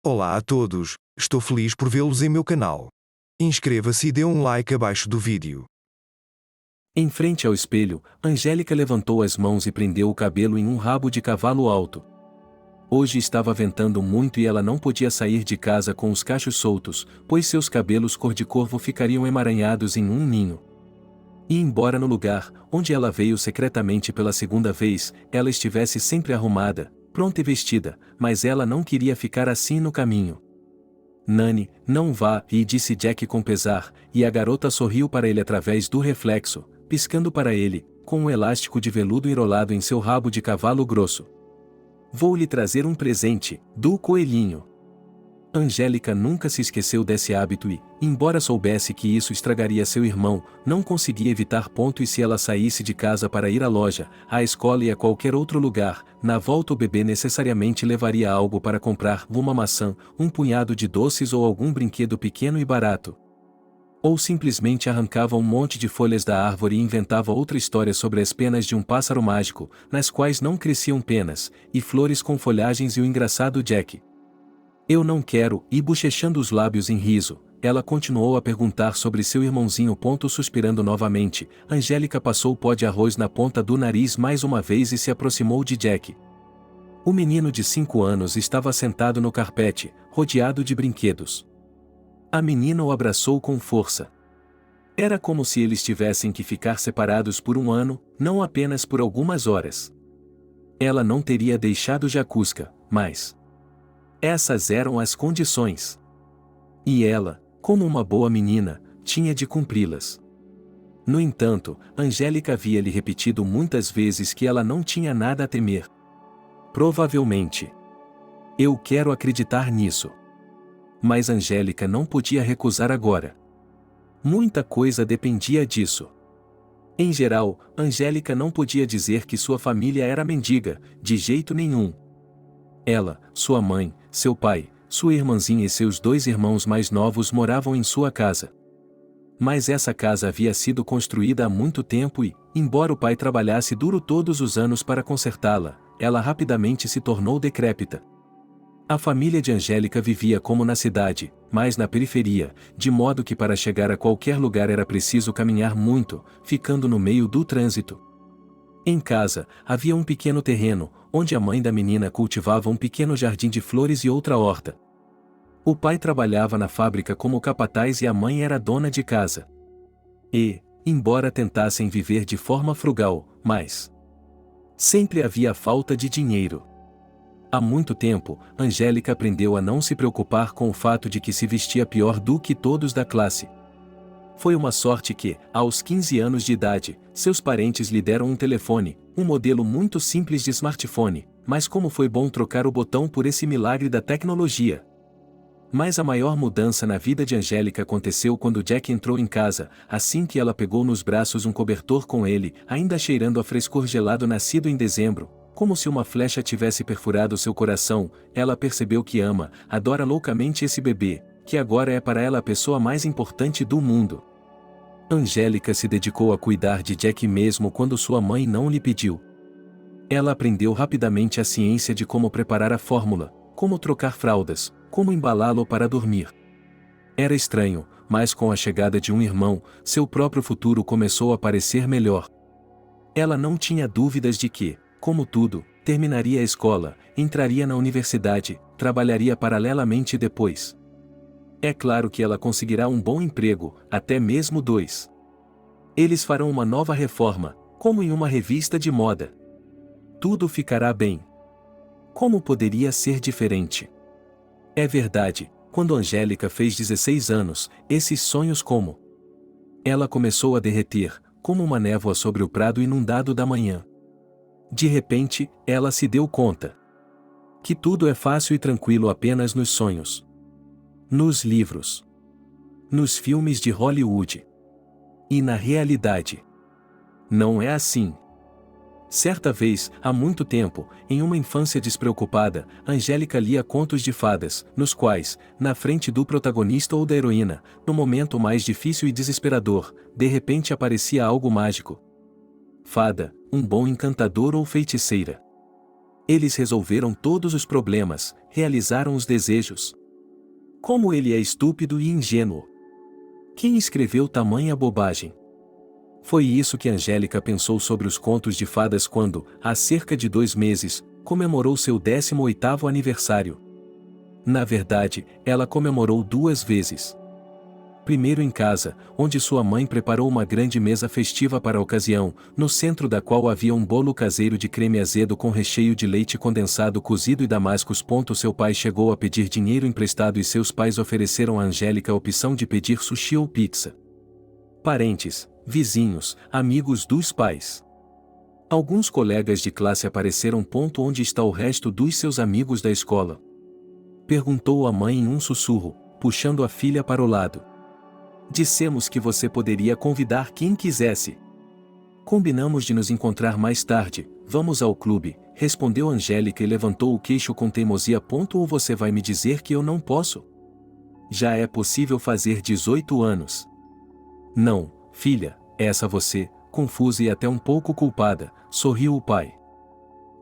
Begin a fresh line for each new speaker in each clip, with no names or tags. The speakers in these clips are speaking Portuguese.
Olá a todos, estou feliz por vê-los em meu canal. Inscreva-se e dê um like abaixo do vídeo.
Em frente ao espelho, Angélica levantou as mãos e prendeu o cabelo em um rabo de cavalo alto. Hoje estava ventando muito e ela não podia sair de casa com os cachos soltos, pois seus cabelos cor de corvo ficariam emaranhados em um ninho. E embora no lugar, onde ela veio secretamente pela segunda vez, ela estivesse sempre arrumada, pronta e vestida, mas ela não queria ficar assim no caminho. Nani, não vá, e disse Jack com pesar, e a garota sorriu para ele através do reflexo, piscando para ele, com um elástico de veludo enrolado em seu rabo de cavalo grosso. Vou lhe trazer um presente, do coelhinho. Angélica nunca se esqueceu desse hábito e, embora soubesse que isso estragaria seu irmão, não conseguia evitar ponto e se ela saísse de casa para ir à loja, à escola e a qualquer outro lugar, na volta o bebê necessariamente levaria algo para comprar, uma maçã, um punhado de doces ou algum brinquedo pequeno e barato. Ou simplesmente arrancava um monte de folhas da árvore e inventava outra história sobre as penas de um pássaro mágico, nas quais não cresciam penas, e flores com folhagens e o engraçado Jack. Eu não quero, e bochechando os lábios em riso, ela continuou a perguntar sobre seu irmãozinho. Suspirando novamente, Angélica passou o pó de arroz na ponta do nariz mais uma vez e se aproximou de Jack. O menino de 5 anos estava sentado no carpete, rodeado de brinquedos. A menina o abraçou com força. Era como se eles tivessem que ficar separados por um ano, não apenas por algumas horas. Ela não teria deixado Jacuzca, mas essas eram as condições. E ela, como uma boa menina, tinha de cumpri-las. No entanto, Angélica havia lhe repetido muitas vezes que ela não tinha nada a temer. Provavelmente. Eu quero acreditar nisso. Mas Angélica não podia recusar agora. Muita coisa dependia disso. Em geral, Angélica não podia dizer que sua família era mendiga, de jeito nenhum. Ela, sua mãe, seu pai, sua irmãzinha e seus 2 irmãos mais novos moravam em sua casa. Mas essa casa havia sido construída há muito tempo e, embora o pai trabalhasse duro todos os anos para consertá-la, ela rapidamente se tornou decrépita. A família de Angélica vivia como na cidade, mas na periferia, de modo que para chegar a qualquer lugar era preciso caminhar muito, ficando no meio do trânsito. Em casa, havia um pequeno terreno, onde a mãe da menina cultivava um pequeno jardim de flores e outra horta. O pai trabalhava na fábrica como capataz e a mãe era dona de casa. E, embora tentassem viver de forma frugal, mas sempre havia falta de dinheiro. Há muito tempo, Angélica aprendeu a não se preocupar com o fato de que se vestia pior do que todos da classe. Foi uma sorte que, aos 15 anos de idade, seus parentes lhe deram um telefone, um modelo muito simples de smartphone, mas como foi bom trocar o botão por esse milagre da tecnologia. Mas a maior mudança na vida de Angélica aconteceu quando Jack entrou em casa, assim que ela pegou nos braços um cobertor com ele, ainda cheirando a frescor gelado nascido em dezembro. Como se uma flecha tivesse perfurado seu coração, ela percebeu que adora loucamente esse bebê, que agora é para ela a pessoa mais importante do mundo. Angélica se dedicou a cuidar de Jack mesmo quando sua mãe não lhe pediu. Ela aprendeu rapidamente a ciência de como preparar a fórmula, como trocar fraldas, como embalá-lo para dormir. Era estranho, mas com a chegada de um irmão, seu próprio futuro começou a parecer melhor. Ela não tinha dúvidas de que, como tudo, terminaria a escola, entraria na universidade, trabalharia paralelamente depois. É claro que ela conseguirá um bom emprego, até mesmo 2. Eles farão uma nova reforma, como em uma revista de moda. Tudo ficará bem. Como poderia ser diferente? É verdade, quando Angélica fez 16 anos, esses sonhos como ela começou a derreter, como uma névoa sobre o prado inundado da manhã. De repente, ela se deu conta que tudo é fácil e tranquilo apenas nos sonhos. Nos livros. Nos filmes de Hollywood. E na realidade. Não é assim. Certa vez, há muito tempo, em uma infância despreocupada, Angélica lia contos de fadas, nos quais, na frente do protagonista ou da heroína, no momento mais difícil e desesperador, de repente aparecia algo mágico. Fada, um bom encantador ou feiticeira. Eles resolveram todos os problemas, realizaram os desejos. Como ele é estúpido e ingênuo! Quem escreveu tamanha bobagem? Foi isso que Angélica pensou sobre os contos de fadas quando, há cerca de 2 meses, comemorou seu 18º aniversário. Na verdade, ela comemorou 2 vezes. Primeiro em casa, onde sua mãe preparou uma grande mesa festiva para a ocasião, no centro da qual havia um bolo caseiro de creme azedo com recheio de leite condensado cozido e damascos. Seu pai chegou a pedir dinheiro emprestado e seus pais ofereceram a Angélica a opção de pedir sushi ou pizza. Parentes, vizinhos, amigos dos pais. Alguns colegas de classe apareceram. Onde está o resto dos seus amigos da escola? Perguntou a mãe em um sussurro, puxando a filha para o lado. Dissemos que você poderia convidar quem quisesse. Combinamos de nos encontrar mais tarde. Vamos ao clube, respondeu Angélica e levantou o queixo com teimosia. Ou você vai me dizer que eu não posso? Já é possível fazer 18 anos. Não, filha, essa você, confusa e até um pouco culpada, sorriu o pai.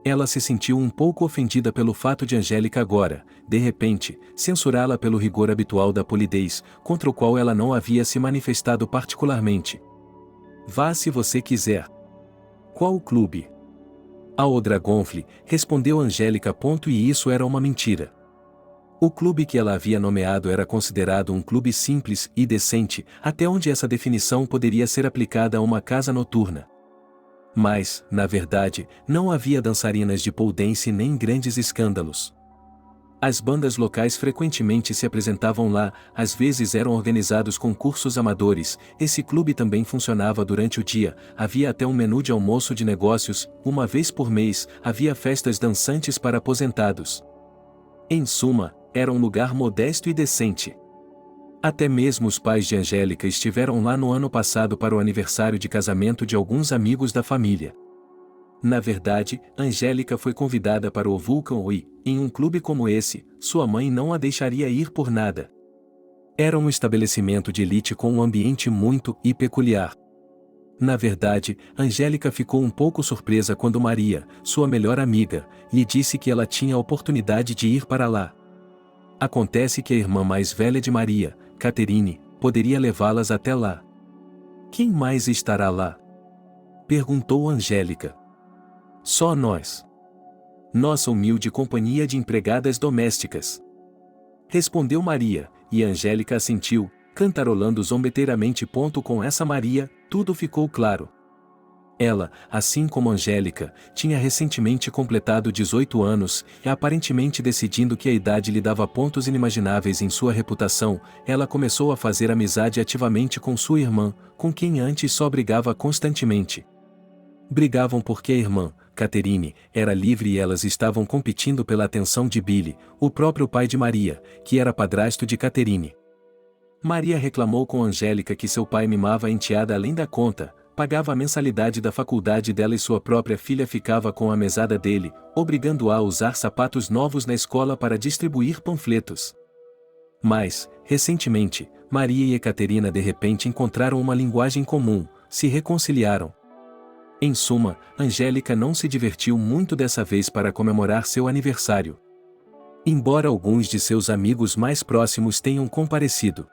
Ela se sentiu um pouco ofendida pelo fato de Angélica agora, de repente, censurá-la pelo rigor habitual da polidez, contra o qual ela não havia se manifestado particularmente. Vá se você quiser. Qual clube? Ao Dragonfly, respondeu Angélica. E isso era uma mentira. O clube que ela havia nomeado era considerado um clube simples e decente, até onde essa definição poderia ser aplicada a uma casa noturna. Mas, na verdade, não havia dançarinas de pole dance nem grandes escândalos. As bandas locais frequentemente se apresentavam lá, às vezes eram organizados concursos amadores. Esse clube também funcionava durante o dia, havia até um menu de almoço de negócios, uma vez por mês, havia festas dançantes para aposentados. Em suma, era um lugar modesto e decente. Até mesmo os pais de Angélica estiveram lá no ano passado para o aniversário de casamento de alguns amigos da família. Na verdade, Angélica foi convidada para o Vulcan e, em um clube como esse, sua mãe não a deixaria ir por nada. Era um estabelecimento de elite com um ambiente muito peculiar. Na verdade, Angélica ficou um pouco surpresa quando Maria, sua melhor amiga, lhe disse que ela tinha a oportunidade de ir para lá. Acontece que a irmã mais velha de Maria, Catherine, poderia levá-las até lá. Quem mais estará lá? Perguntou Angélica. Só nós. Nossa humilde companhia de empregadas domésticas. Respondeu Maria, e Angélica assentiu, cantarolando zombeteiramente. Com essa Maria, tudo ficou claro. Ela, assim como Angélica, tinha recentemente completado 18 anos, e aparentemente decidindo que a idade lhe dava pontos inimagináveis em sua reputação, ela começou a fazer amizade ativamente com sua irmã, com quem antes só brigava constantemente. Brigavam porque a irmã, Catherine, era livre e elas estavam competindo pela atenção de Billy, o próprio pai de Maria, que era padrasto de Catherine. Maria reclamou com Angélica que seu pai mimava a enteada além da conta, pagava a mensalidade da faculdade dela e sua própria filha ficava com a mesada dele, obrigando-a a usar sapatos novos na escola para distribuir panfletos. Mas, recentemente, Maria e Ekaterina de repente encontraram uma linguagem comum, se reconciliaram. Em suma, Angélica não se divertiu muito dessa vez para comemorar seu aniversário. Embora alguns de seus amigos mais próximos tenham comparecido.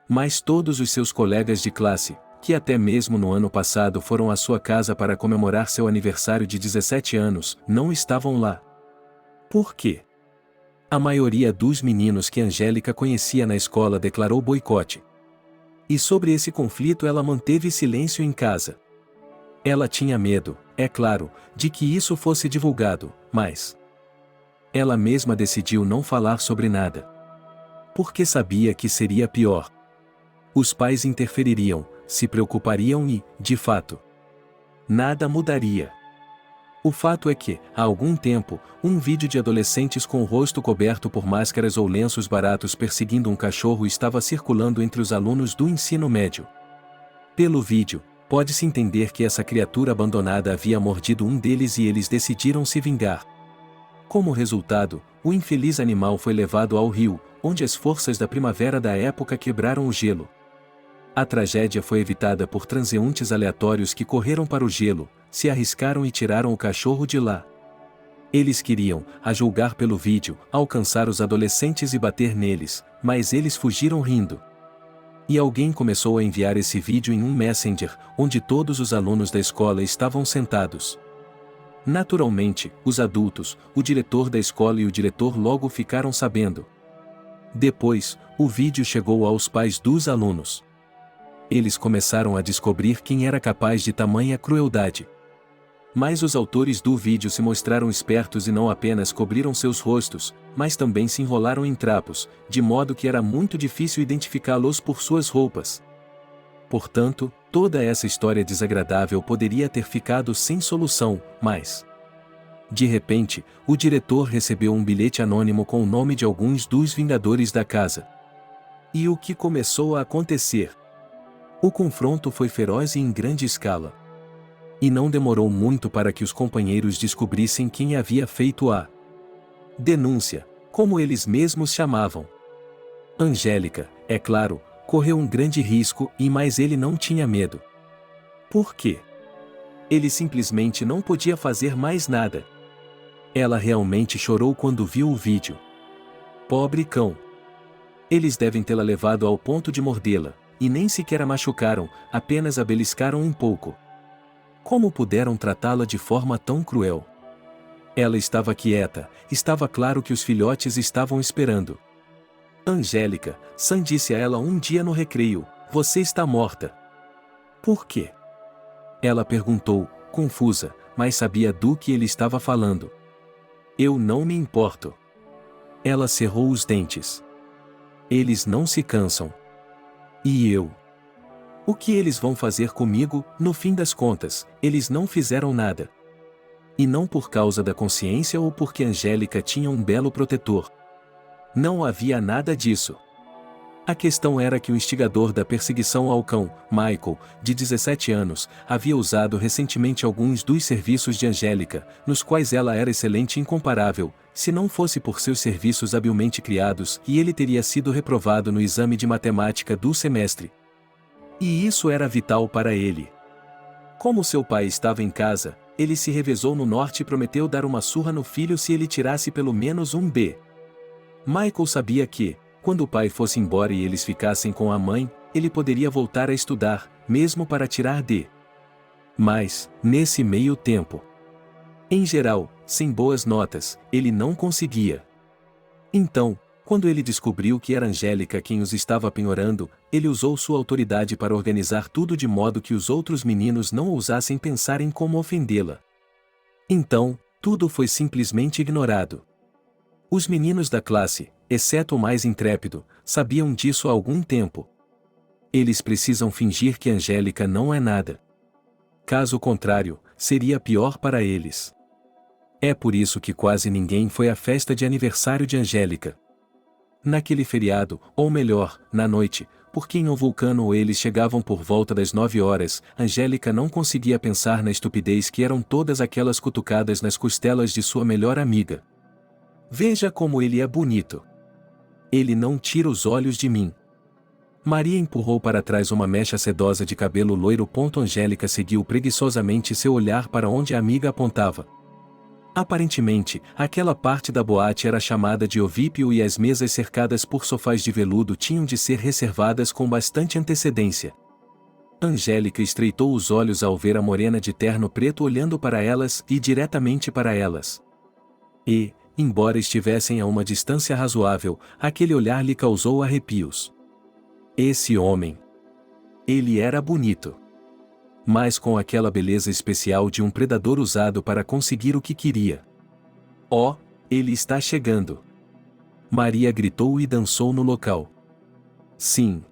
Mas todos os seus colegas de classe, que até mesmo no ano passado foram à sua casa para comemorar seu aniversário de 17 anos, não estavam lá. Por quê? A maioria dos meninos que Angélica conhecia na escola declarou boicote. E sobre esse conflito ela manteve silêncio em casa. Ela tinha medo, é claro, de que isso fosse divulgado, mas ela mesma decidiu não falar sobre nada. Porque sabia que seria pior. Os pais interfeririam, se preocupariam e, de fato, nada mudaria. O fato é que, há algum tempo, um vídeo de adolescentes com o rosto coberto por máscaras ou lenços baratos perseguindo um cachorro estava circulando entre os alunos do ensino médio. Pelo vídeo, pode-se entender que essa criatura abandonada havia mordido um deles e eles decidiram se vingar. Como resultado, o infeliz animal foi levado ao rio, onde as forças da primavera da época quebraram o gelo. A tragédia foi evitada por transeuntes aleatórios que correram para o gelo, se arriscaram e tiraram o cachorro de lá. Eles queriam, a julgar pelo vídeo, alcançar os adolescentes e bater neles, mas eles fugiram rindo. E alguém começou a enviar esse vídeo em um Messenger, onde todos os alunos da escola estavam sentados. Naturalmente, os adultos, o diretor da escola e o diretor logo ficaram sabendo. Depois, o vídeo chegou aos pais dos alunos. Eles começaram a descobrir quem era capaz de tamanha crueldade. Mas os autores do vídeo se mostraram espertos e não apenas cobriram seus rostos, mas também se enrolaram em trapos, de modo que era muito difícil identificá-los por suas roupas. Portanto, toda essa história desagradável poderia ter ficado sem solução, mas... De repente, o diretor recebeu um bilhete anônimo com o nome de alguns dos vingadores da casa. E o que começou a acontecer? O confronto foi feroz e em grande escala. E não demorou muito para que os companheiros descobrissem quem havia feito a denúncia, como eles mesmos chamavam. Angélica, é claro, correu um grande risco mas ele não tinha medo. Por quê? Ele simplesmente não podia fazer mais nada. Ela realmente chorou quando viu o vídeo. Pobre cão. Eles devem tê-la levado ao ponto de mordê-la, e nem sequer a machucaram, apenas a beliscaram um pouco. Como puderam tratá-la de forma tão cruel? Ela estava quieta, estava claro que os filhotes estavam esperando. Angélica, Sam disse a ela um dia no recreio, você está morta. Por quê? Ela perguntou, confusa, mas sabia do que ele estava falando. Eu não me importo. Ela cerrou os dentes. Eles não se cansam. E eu? O que eles vão fazer comigo, no fim das contas, eles não fizeram nada. E não por causa da consciência ou porque Angélica tinha um belo protetor. Não havia nada disso. A questão era que o instigador da perseguição ao cão, Michael, de 17 anos, havia usado recentemente alguns dos serviços de Angélica, nos quais ela era excelente e incomparável, se não fosse por seus serviços habilmente criados, e ele teria sido reprovado no exame de matemática do semestre. E isso era vital para ele. Como seu pai estava em casa, ele se revezou no norte e prometeu dar uma surra no filho se ele tirasse pelo menos um B. Michael sabia que, quando o pai fosse embora e eles ficassem com a mãe, ele poderia voltar a estudar, mesmo para tirar D. Mas, nesse meio tempo, em geral, sem boas notas, ele não conseguia. Então, quando ele descobriu que era Angélica quem os estava penhorando, ele usou sua autoridade para organizar tudo de modo que os outros meninos não ousassem pensar em como ofendê-la. Então, tudo foi simplesmente ignorado. Os meninos da classe, exceto o mais intrépido, sabiam disso há algum tempo. Eles precisam fingir que Angélica não é nada. Caso contrário, seria pior para eles. É por isso que quase ninguém foi à festa de aniversário de Angélica. Naquele feriado, ou melhor, na noite, porque em um vulcano eles chegavam por volta das 9 horas, Angélica não conseguia pensar na estupidez que eram todas aquelas cutucadas nas costelas de sua melhor amiga. Veja como ele é bonito. Ele não tira os olhos de mim. Maria empurrou para trás uma mecha sedosa de cabelo loiro. Angélica seguiu preguiçosamente seu olhar para onde a amiga apontava. Aparentemente, aquela parte da boate era chamada de ovípio e as mesas cercadas por sofás de veludo tinham de ser reservadas com bastante antecedência. Angélica estreitou os olhos ao ver a morena de terno preto olhando para elas e diretamente para elas. E, embora estivessem a uma distância razoável, aquele olhar lhe causou arrepios. Esse homem. Ele era bonito. Mas com aquela beleza especial de um predador usado para conseguir o que queria. Oh, ele está chegando! Maria gritou e dançou no local. Sim.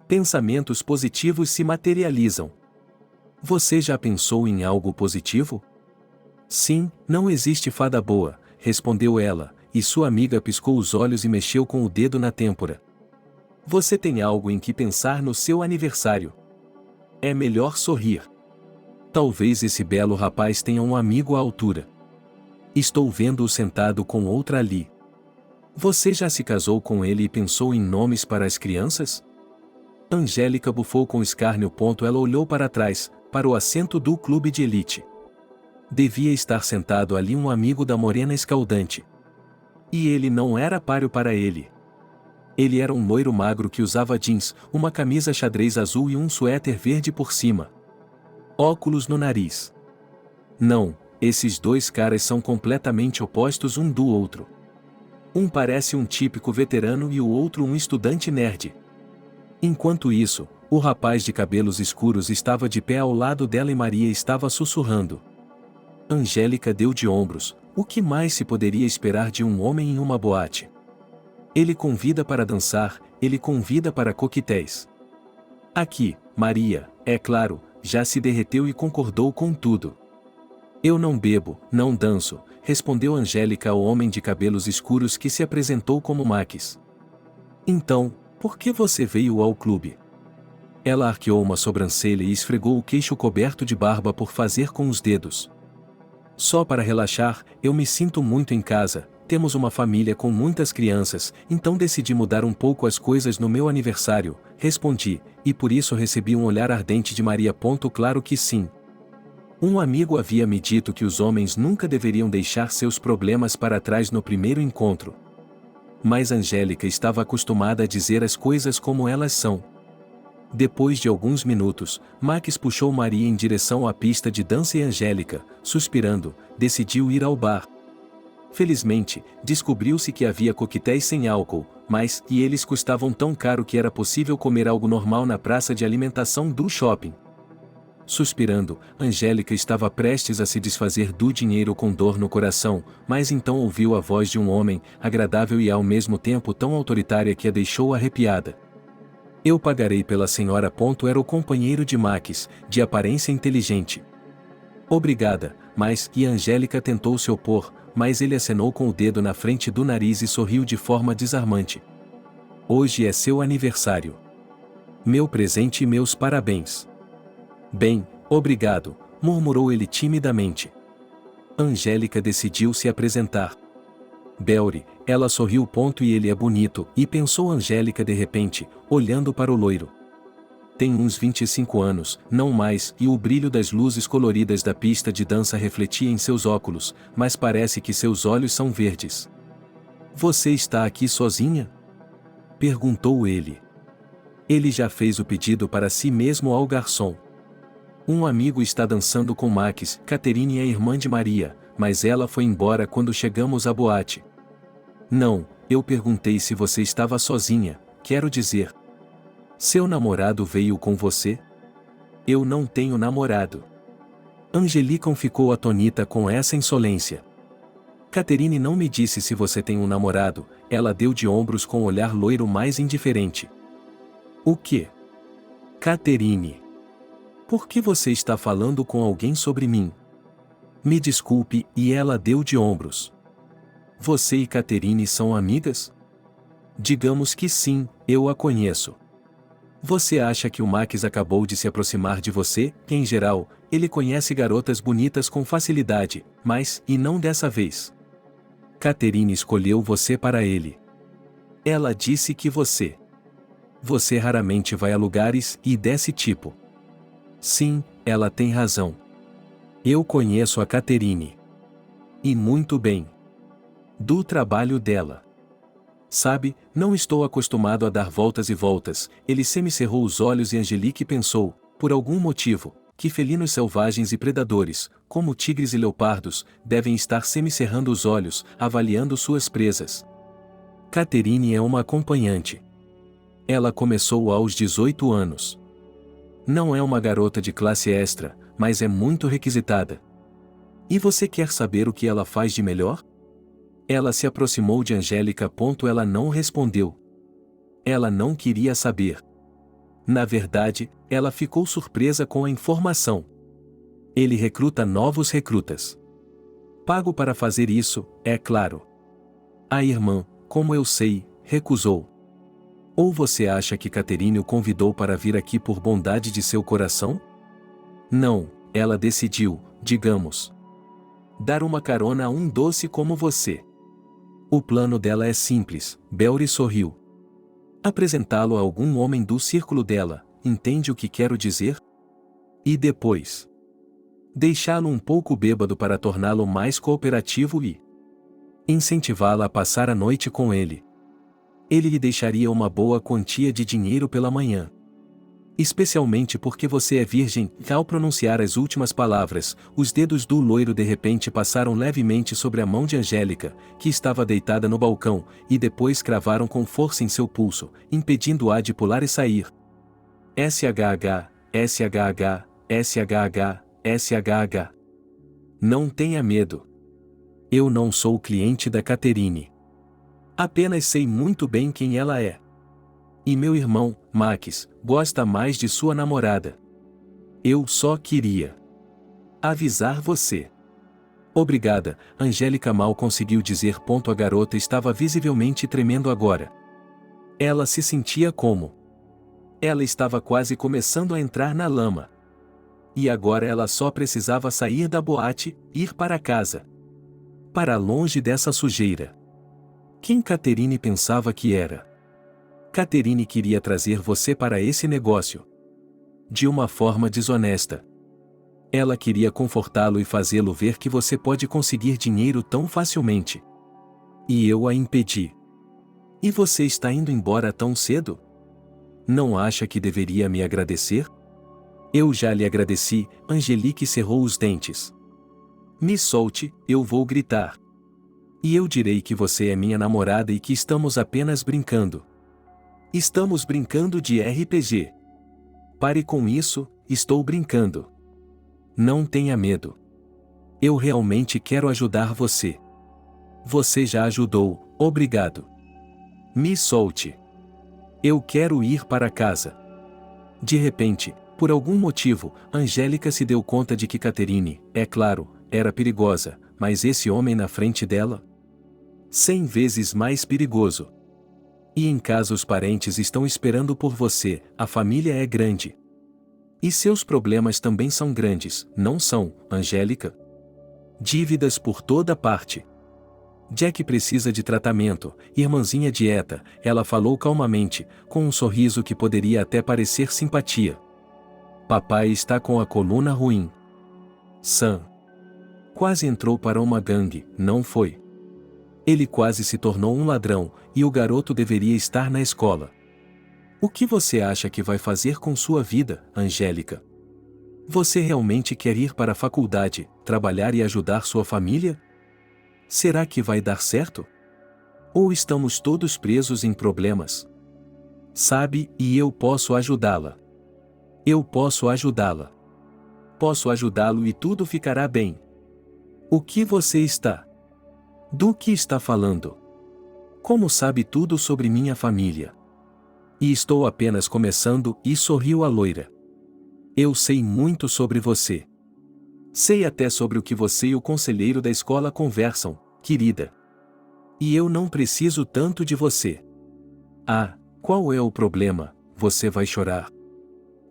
Pensamentos positivos se materializam. Você já pensou em algo positivo? Sim, não existe fada boa, respondeu ela, e sua amiga piscou os olhos e mexeu com o dedo na têmpora. Você tem algo em que pensar no seu aniversário. É melhor sorrir. Talvez esse belo rapaz tenha um amigo à altura. Estou vendo-o sentado com outra ali. Você já se casou com ele e pensou em nomes para as crianças? Angélica bufou com escárnio. Ela olhou para trás, para o assento do clube de elite. Devia estar sentado ali um amigo da morena escaldante. E ele não era páreo para ele. Ele era um loiro magro que usava jeans, uma camisa xadrez azul e um suéter verde por cima. Óculos no nariz. Não, esses dois caras são completamente opostos um do outro. Um parece um típico veterano e o outro um estudante nerd. Enquanto isso, o rapaz de cabelos escuros estava de pé ao lado dela e Maria estava sussurrando. Angélica deu de ombros. O que mais se poderia esperar de um homem em uma boate? Ele convida para dançar, ele convida para coquetéis. Aqui, Maria, é claro, já se derreteu e concordou com tudo. Eu não bebo, não danço, respondeu Angélica ao homem de cabelos escuros que se apresentou como Max. Então, por que você veio ao clube? Ela arqueou uma sobrancelha e esfregou o queixo coberto de barba por fazer com os dedos. Só para relaxar, eu me sinto muito em casa, temos uma família com muitas crianças, então decidi mudar um pouco as coisas no meu aniversário, respondi, e por isso recebi um olhar ardente de Maria. Claro que sim. Um amigo havia me dito que os homens nunca deveriam deixar seus problemas para trás no primeiro encontro. Mas Angélica estava acostumada a dizer as coisas como elas são. Depois de alguns minutos, Max puxou Maria em direção à pista de dança e Angélica, suspirando, decidiu ir ao bar. Felizmente, descobriu-se que havia coquetéis sem álcool, mas e eles custavam tão caro que era possível comer algo normal na praça de alimentação do shopping. Suspirando, Angélica estava prestes a se desfazer do dinheiro com dor no coração, mas então ouviu a voz de um homem, agradável e ao mesmo tempo tão autoritária que a deixou arrepiada. Eu pagarei pela senhora. Era o companheiro de Max, de aparência inteligente. Obrigada, mas, e Angélica tentou se opor, mas ele acenou com o dedo na frente do nariz e sorriu de forma desarmante. Hoje é seu aniversário. Meu presente e meus parabéns. Bem, obrigado, murmurou ele timidamente. Angélica decidiu se apresentar. Belry, ela sorriu. E ele é bonito, e pensou Angélica de repente, olhando para o loiro. Tem uns 25 anos, não mais, e o brilho das luzes coloridas da pista de dança refletia em seus óculos, mas parece que seus olhos são verdes. Você está aqui sozinha? Perguntou ele. Ele já fez o pedido para si mesmo ao garçom. Um amigo está dançando com Max. Catherine é irmã de Maria, mas ela foi embora quando chegamos à boate. Não, eu perguntei se você estava sozinha, quero dizer. Seu namorado veio com você? Eu não tenho namorado. Angélica ficou atônita com essa insolência. Catherine não me disse se você tem um namorado, ela deu de ombros com o olhar loiro mais indiferente. O quê? Catherine. Por que você está falando com alguém sobre mim? Me desculpe, e ela deu de ombros. Você e Catherine são amigas? Digamos que sim, eu a conheço. Você acha que o Max acabou de se aproximar de você? Em geral, ele conhece garotas bonitas com facilidade, mas, e não dessa vez. Catherine escolheu você para ele. Ela disse que você raramente vai a lugares e desse tipo. Sim, ela tem razão. Eu conheço a Catherine. E muito bem. Do trabalho dela. Sabe, não estou acostumado a dar voltas e voltas. Ele semicerrou os olhos e Angélica pensou, por algum motivo, que felinos selvagens e predadores, como tigres e leopardos, devem estar semicerrando os olhos, avaliando suas presas. Catherine é uma acompanhante. Ela começou aos 18 anos. Não é uma garota de classe extra, mas é muito requisitada. E você quer saber o que ela faz de melhor? Ela se aproximou de Angélica. Ela não respondeu. Ela não queria saber. Na verdade, ela ficou surpresa com a informação. Ele recruta novos recrutas. Pago para fazer isso, é claro. A irmã, como eu sei, recusou. Ou você acha que Catherine o convidou para vir aqui por bondade de seu coração? Não, ela decidiu, digamos, dar uma carona a um doce como você. O plano dela é simples, Belry sorriu. Apresentá-lo a algum homem do círculo dela, entende o que quero dizer? E depois? Deixá-lo um pouco bêbado para torná-lo mais cooperativo e incentivá-la a passar a noite com ele. Ele lhe deixaria uma boa quantia de dinheiro pela manhã. Especialmente porque você é virgem. Ao pronunciar as últimas palavras, os dedos do loiro de repente passaram levemente sobre a mão de Angélica, que estava deitada no balcão, e depois cravaram com força em seu pulso, impedindo-a de pular e sair. SHH, SHH, SHH, SHH. Não tenha medo. Eu não sou cliente da Catherine. Apenas sei muito bem quem ela é. E meu irmão, Max, gosta mais de sua namorada. Eu só queria avisar você. Obrigada, Angélica mal conseguiu dizer. A garota estava visivelmente tremendo agora. Ela se sentia como. Ela estava quase começando a entrar na lama. E agora ela só precisava sair da boate, ir para casa. Para longe dessa sujeira. Quem Catherine pensava que era? Catherine queria trazer você para esse negócio. De uma forma desonesta. Ela queria confortá-lo e fazê-lo ver que você pode conseguir dinheiro tão facilmente. E eu a impedi. E você está indo embora tão cedo? Não acha que deveria me agradecer? Eu já lhe agradeci. Angelique cerrou os dentes. Me solte, eu vou gritar. E eu direi que você é minha namorada e que estamos apenas brincando. Estamos brincando de RPG. Pare com isso, estou brincando. Não tenha medo. Eu realmente quero ajudar você. Você já ajudou, obrigado. Me solte. Eu quero ir para casa. De repente, por algum motivo, Angélica se deu conta de que Catherine, é claro, era perigosa, mas esse homem na frente dela? 100 vezes mais perigoso. E em casa os parentes estão esperando por você, a família é grande. E seus problemas também são grandes, não são, Angélica? Dívidas por toda parte. Jack precisa de tratamento, irmãzinha dieta, ela falou calmamente, com um sorriso que poderia até parecer simpatia. Papai está com a coluna ruim. Sam quase entrou para uma gangue, não foi? Ele quase se tornou um ladrão, e o garoto deveria estar na escola. O que você acha que vai fazer com sua vida, Angélica? Você realmente quer ir para a faculdade, trabalhar e ajudar sua família? Será que vai dar certo? Ou estamos todos presos em problemas? Sabe, e eu posso ajudá-la. Eu posso ajudá-la. Posso ajudá-lo e tudo ficará bem. O que você está? Do que está falando? Como sabe tudo sobre minha família? E estou apenas começando, e sorriu a loira. Eu sei muito sobre você. Sei até sobre o que você e o conselheiro da escola conversam, querida. E eu não preciso tanto de você. Ah, qual é o problema? Você vai chorar.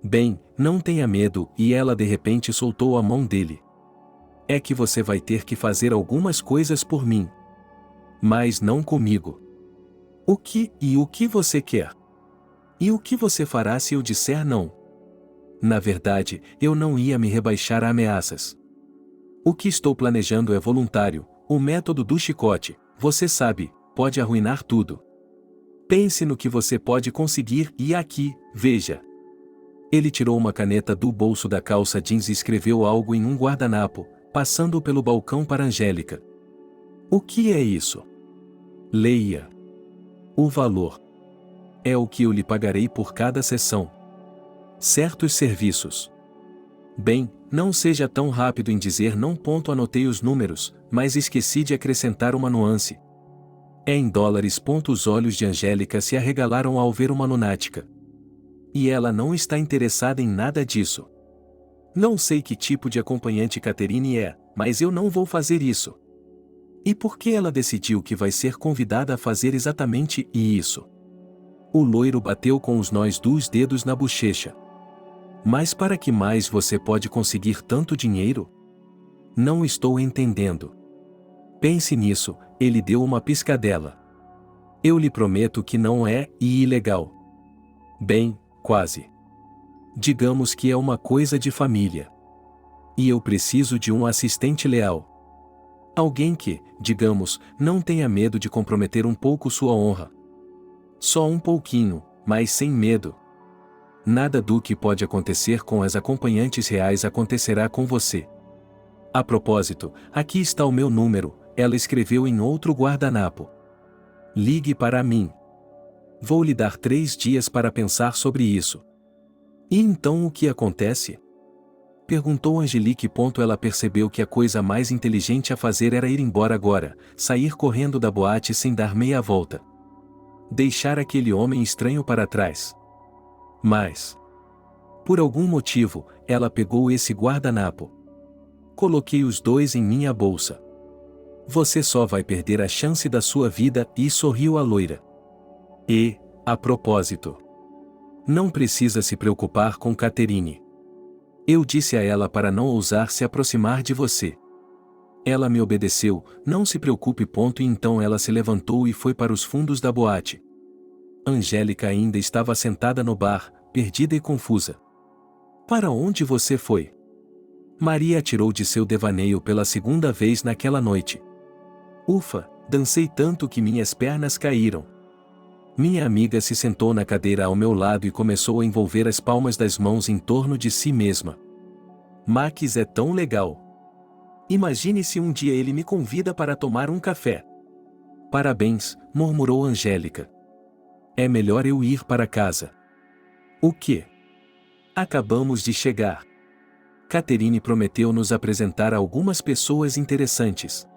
Bem, não tenha medo, e ela de repente soltou a mão dele. É que você vai ter que fazer algumas coisas por mim. Mas não comigo. O que você quer? E o que você fará se eu disser não? Na verdade, eu não ia me rebaixar a ameaças. O que estou planejando é voluntário, o método do chicote, você sabe, pode arruinar tudo. Pense no que você pode conseguir e aqui, veja. Ele tirou uma caneta do bolso da calça jeans e escreveu algo em um guardanapo, passando pelo balcão para Angélica. O que é isso? Leia. O valor. É o que eu lhe pagarei por cada sessão. Certos serviços. Bem, não seja tão rápido em dizer não. Anotei os números, mas esqueci de acrescentar uma nuance. É em dólares. Os olhos de Angélica se arregalaram ao ver uma lunática. E ela não está interessada em nada disso. Não sei que tipo de acompanhante Catherine é, mas eu não vou fazer isso. E por que ela decidiu que vai ser convidada a fazer exatamente isso? O loiro bateu com os nós dos dedos na bochecha. Mas para que mais você pode conseguir tanto dinheiro? Não estou entendendo. Pense nisso, ele deu uma piscadela. Eu lhe prometo que não é ilegal. Bem, quase. Digamos que é uma coisa de família. E eu preciso de um assistente leal. Alguém que, digamos, não tenha medo de comprometer um pouco sua honra. Só um pouquinho, mas sem medo. Nada do que pode acontecer com as acompanhantes reais acontecerá com você. A propósito, aqui está o meu número, ela escreveu em outro guardanapo. Ligue para mim. Vou lhe dar 3 dias para pensar sobre isso. E então o que acontece? Perguntou Angelique. Ela percebeu que a coisa mais inteligente a fazer era ir embora agora, sair correndo da boate sem dar meia volta. Deixar aquele homem estranho para trás. Mas, por algum motivo, ela pegou esse guardanapo. Coloquei os 2 em minha bolsa. Você só vai perder a chance da sua vida, e sorriu a loira. E, a propósito, não precisa se preocupar com Catherine. Eu disse a ela para não ousar se aproximar de você. Ela me obedeceu, não se preocupe. E então ela se levantou e foi para os fundos da boate. Angélica ainda estava sentada no bar, perdida e confusa. Para onde você foi? Maria tirou de seu devaneio pela 2ª vez naquela noite. Ufa, dancei tanto que minhas pernas caíram. Minha amiga se sentou na cadeira ao meu lado e começou a envolver as palmas das mãos em torno de si mesma. Max é tão legal. Imagine se um dia ele me convida para tomar um café. Parabéns, murmurou Angélica. É melhor eu ir para casa. O quê? Acabamos de chegar. Catherine prometeu nos apresentar algumas pessoas interessantes.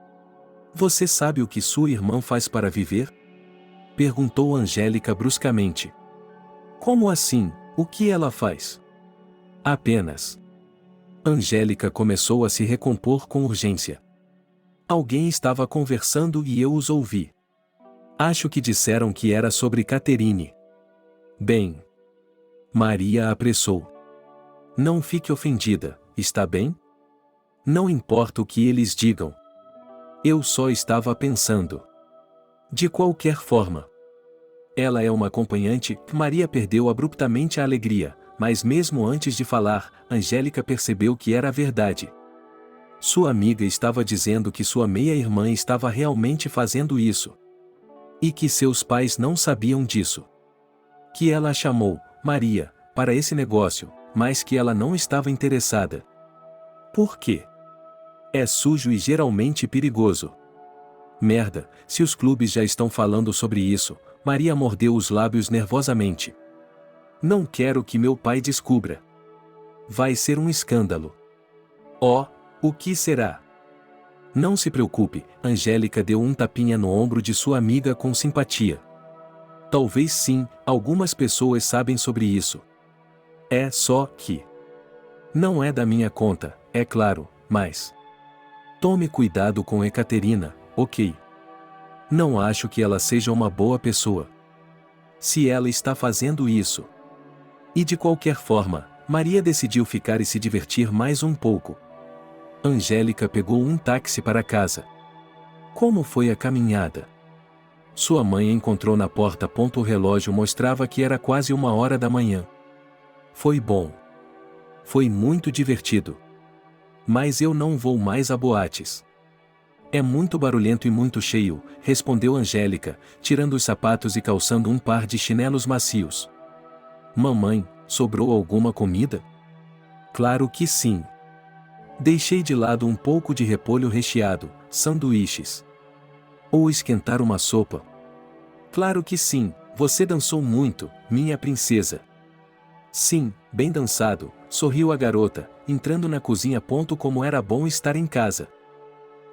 Você sabe o que sua irmã faz para viver? Perguntou Angélica bruscamente. Como assim? O que ela faz? Apenas. Angélica começou a se recompor com urgência. Alguém estava conversando e eu os ouvi. Acho que disseram que era sobre Catherine. Bem. Maria apressou. Não fique ofendida, está bem? Não importa o que eles digam. Eu só estava pensando. De qualquer forma. Ela é uma acompanhante. Maria perdeu abruptamente a alegria, mas mesmo antes de falar, Angélica percebeu que era verdade. Sua amiga estava dizendo que sua meia-irmã estava realmente fazendo isso. E que seus pais não sabiam disso. Que ela a chamou, Maria, para esse negócio, mas que ela não estava interessada. Por quê? É sujo e geralmente perigoso. Merda, se os clubes já estão falando sobre isso, Maria mordeu os lábios nervosamente. Não quero que meu pai descubra. Vai ser um escândalo. Oh, o que será? Não se preocupe, Angélica deu um tapinha no ombro de sua amiga com simpatia. Talvez sim, algumas pessoas sabem sobre isso. É só que... Não é da minha conta, é claro, mas... Tome cuidado com Ekaterina, ok? Não acho que ela seja uma boa pessoa. Se ela está fazendo isso. E de qualquer forma, Maria decidiu ficar e se divertir mais um pouco. Angélica pegou um táxi para casa. Como foi a caminhada? Sua mãe encontrou na porta. O relógio mostrava que era quase 1h da manhã. Foi bom. Foi muito divertido. Mas eu não vou mais a boates. É muito barulhento e muito cheio, respondeu Angélica, tirando os sapatos e calçando um par de chinelos macios. Mamãe, sobrou alguma comida? Claro que sim. Deixei de lado um pouco de repolho recheado, sanduíches. Ou esquentar uma sopa? Claro que sim, você dançou muito, minha princesa. Sim, bem dançado, sorriu a garota, entrando na cozinha. Como era bom estar em casa.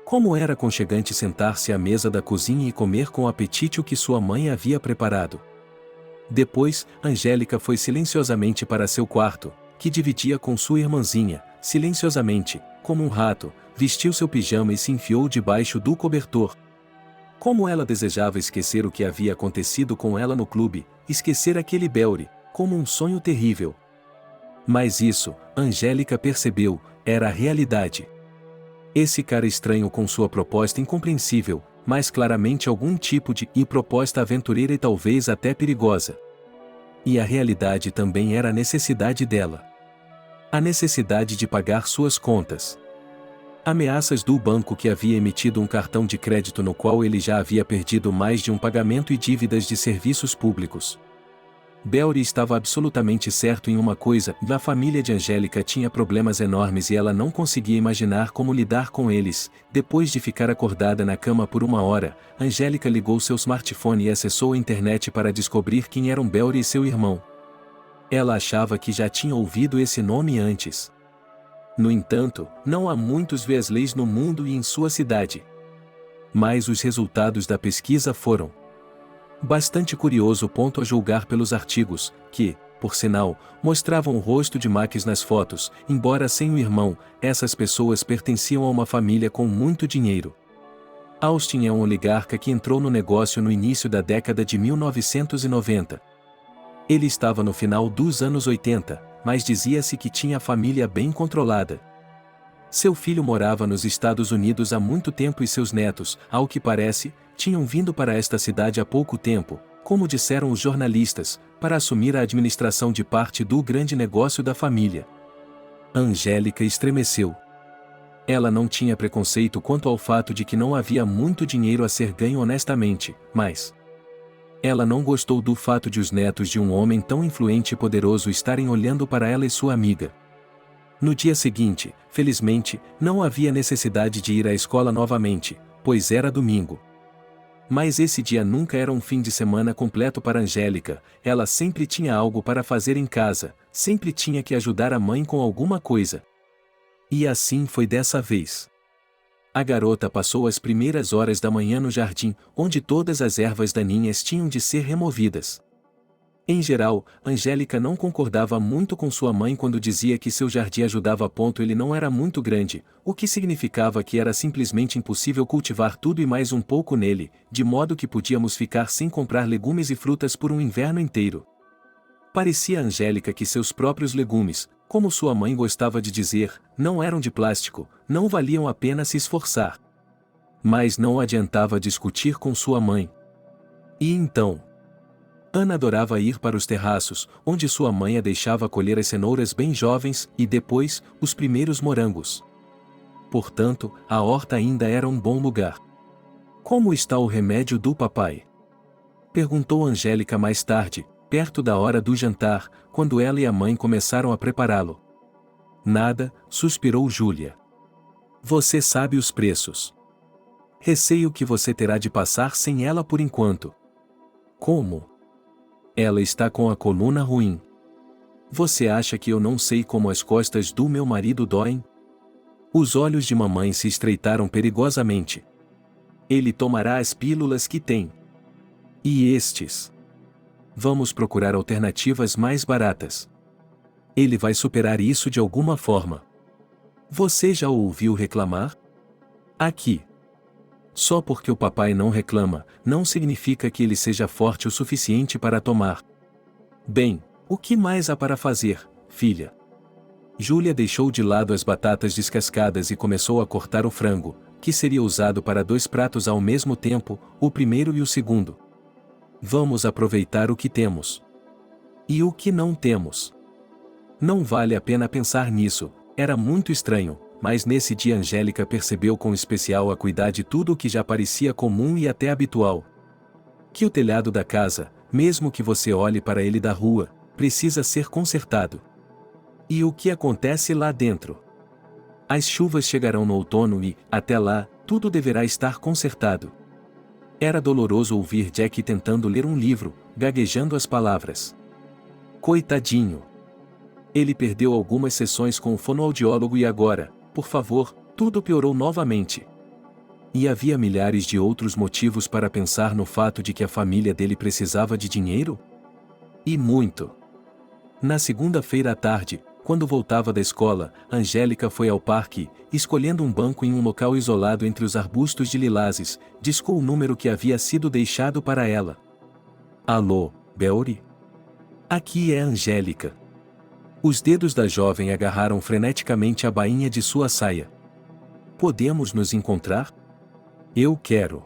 Como era aconchegante sentar-se à mesa da cozinha e comer com apetite o que sua mãe havia preparado. Depois, Angélica foi silenciosamente para seu quarto, que dividia com sua irmãzinha, silenciosamente, como um rato, vestiu seu pijama e se enfiou debaixo do cobertor. Como ela desejava esquecer o que havia acontecido com ela no clube, esquecer aquele Belry, como um sonho terrível. Mas isso, Angélica percebeu, era a realidade. Esse cara estranho com sua proposta incompreensível, mas claramente algum tipo de proposta aventureira e talvez até perigosa. E a realidade também era a necessidade dela. A necessidade de pagar suas contas. Ameaças do banco que havia emitido um cartão de crédito no qual ele já havia perdido mais de um pagamento e dívidas de serviços públicos. Bellry estava absolutamente certo em uma coisa: a família de Angélica tinha problemas enormes e ela não conseguia imaginar como lidar com eles. Depois de ficar acordada na cama por 1 hora, Angélica ligou seu smartphone e acessou a internet para descobrir quem eram Bellry e seu irmão. Ela achava que já tinha ouvido esse nome antes. No entanto, não há muitos Wesleys no mundo e em sua cidade. Mas os resultados da pesquisa foram bastante curioso. A julgar pelos artigos, que, por sinal, mostravam o rosto de Max nas fotos. Embora sem o irmão, essas pessoas pertenciam a uma família com muito dinheiro. Austin é um oligarca que entrou no negócio no início da década de 1990. Ele estava no final dos anos 80, mas dizia-se que tinha a família bem controlada. Seu filho morava nos Estados Unidos há muito tempo e seus netos, ao que parece, tinham vindo para esta cidade há pouco tempo, como disseram os jornalistas, para assumir a administração de parte do grande negócio da família. Angélica estremeceu. Ela não tinha preconceito quanto ao fato de que não havia muito dinheiro a ser ganho honestamente, mas ela não gostou do fato de os netos de um homem tão influente e poderoso estarem olhando para ela e sua amiga. No dia seguinte, felizmente, não havia necessidade de ir à escola novamente, pois era domingo. Mas esse dia nunca era um fim de semana completo para Angélica. Ela sempre tinha algo para fazer em casa, sempre tinha que ajudar a mãe com alguma coisa. E assim foi dessa vez. A garota passou as primeiras horas da manhã no jardim, onde todas as ervas daninhas tinham de ser removidas. Em geral, Angélica não concordava muito com sua mãe quando dizia que seu jardim ajudava. Ele não era muito grande, o que significava que era simplesmente impossível cultivar tudo e mais um pouco nele, de modo que podíamos ficar sem comprar legumes e frutas por um inverno inteiro. Parecia a Angélica que seus próprios legumes, como sua mãe gostava de dizer, não eram de plástico, não valiam a pena se esforçar. Mas não adiantava discutir com sua mãe. E então? Ana adorava ir para os terraços, onde sua mãe a deixava colher as cenouras bem jovens, e depois, os primeiros morangos. Portanto, a horta ainda era um bom lugar. Como está o remédio do papai? Perguntou Angélica mais tarde, perto da hora do jantar, quando ela e a mãe começaram a prepará-lo. Nada, suspirou Júlia. Você sabe os preços. Receio que você terá de passar sem ela por enquanto. Como? Ela está com a coluna ruim. Você acha que eu não sei como as costas do meu marido doem? Os olhos de mamãe se estreitaram perigosamente. Ele tomará as pílulas que tem. E estes? Vamos procurar alternativas mais baratas. Ele vai superar isso de alguma forma. Você já o ouviu reclamar? Aqui. Só porque o papai não reclama, não significa que ele seja forte o suficiente para tomar. Bem, o que mais há para fazer, filha? Júlia deixou de lado as batatas descascadas e começou a cortar o frango, que seria usado para 2 pratos ao mesmo tempo, o primeiro e o segundo. Vamos aproveitar o que temos. E o que não temos? Não vale a pena pensar nisso, era muito estranho. Mas nesse dia Angélica percebeu com especial acuidade de tudo o que já parecia comum e até habitual. Que o telhado da casa, mesmo que você olhe para ele da rua, precisa ser consertado. E o que acontece lá dentro? As chuvas chegarão no outono e, até lá, tudo deverá estar consertado. Era doloroso ouvir Jack tentando ler um livro, gaguejando as palavras. Coitadinho! Ele perdeu algumas sessões com o fonoaudiólogo e agora, por favor, tudo piorou novamente. E havia milhares de outros motivos para pensar no fato de que a família dele precisava de dinheiro? E muito. Na segunda-feira à tarde, quando voltava da escola, Angélica foi ao parque, escolhendo um banco em um local isolado entre os arbustos de lilazes, discou o número que havia sido deixado para ela. Alô, Bellry? Aqui é Angélica. Os dedos da jovem agarraram freneticamente a bainha de sua saia. Podemos nos encontrar? Eu quero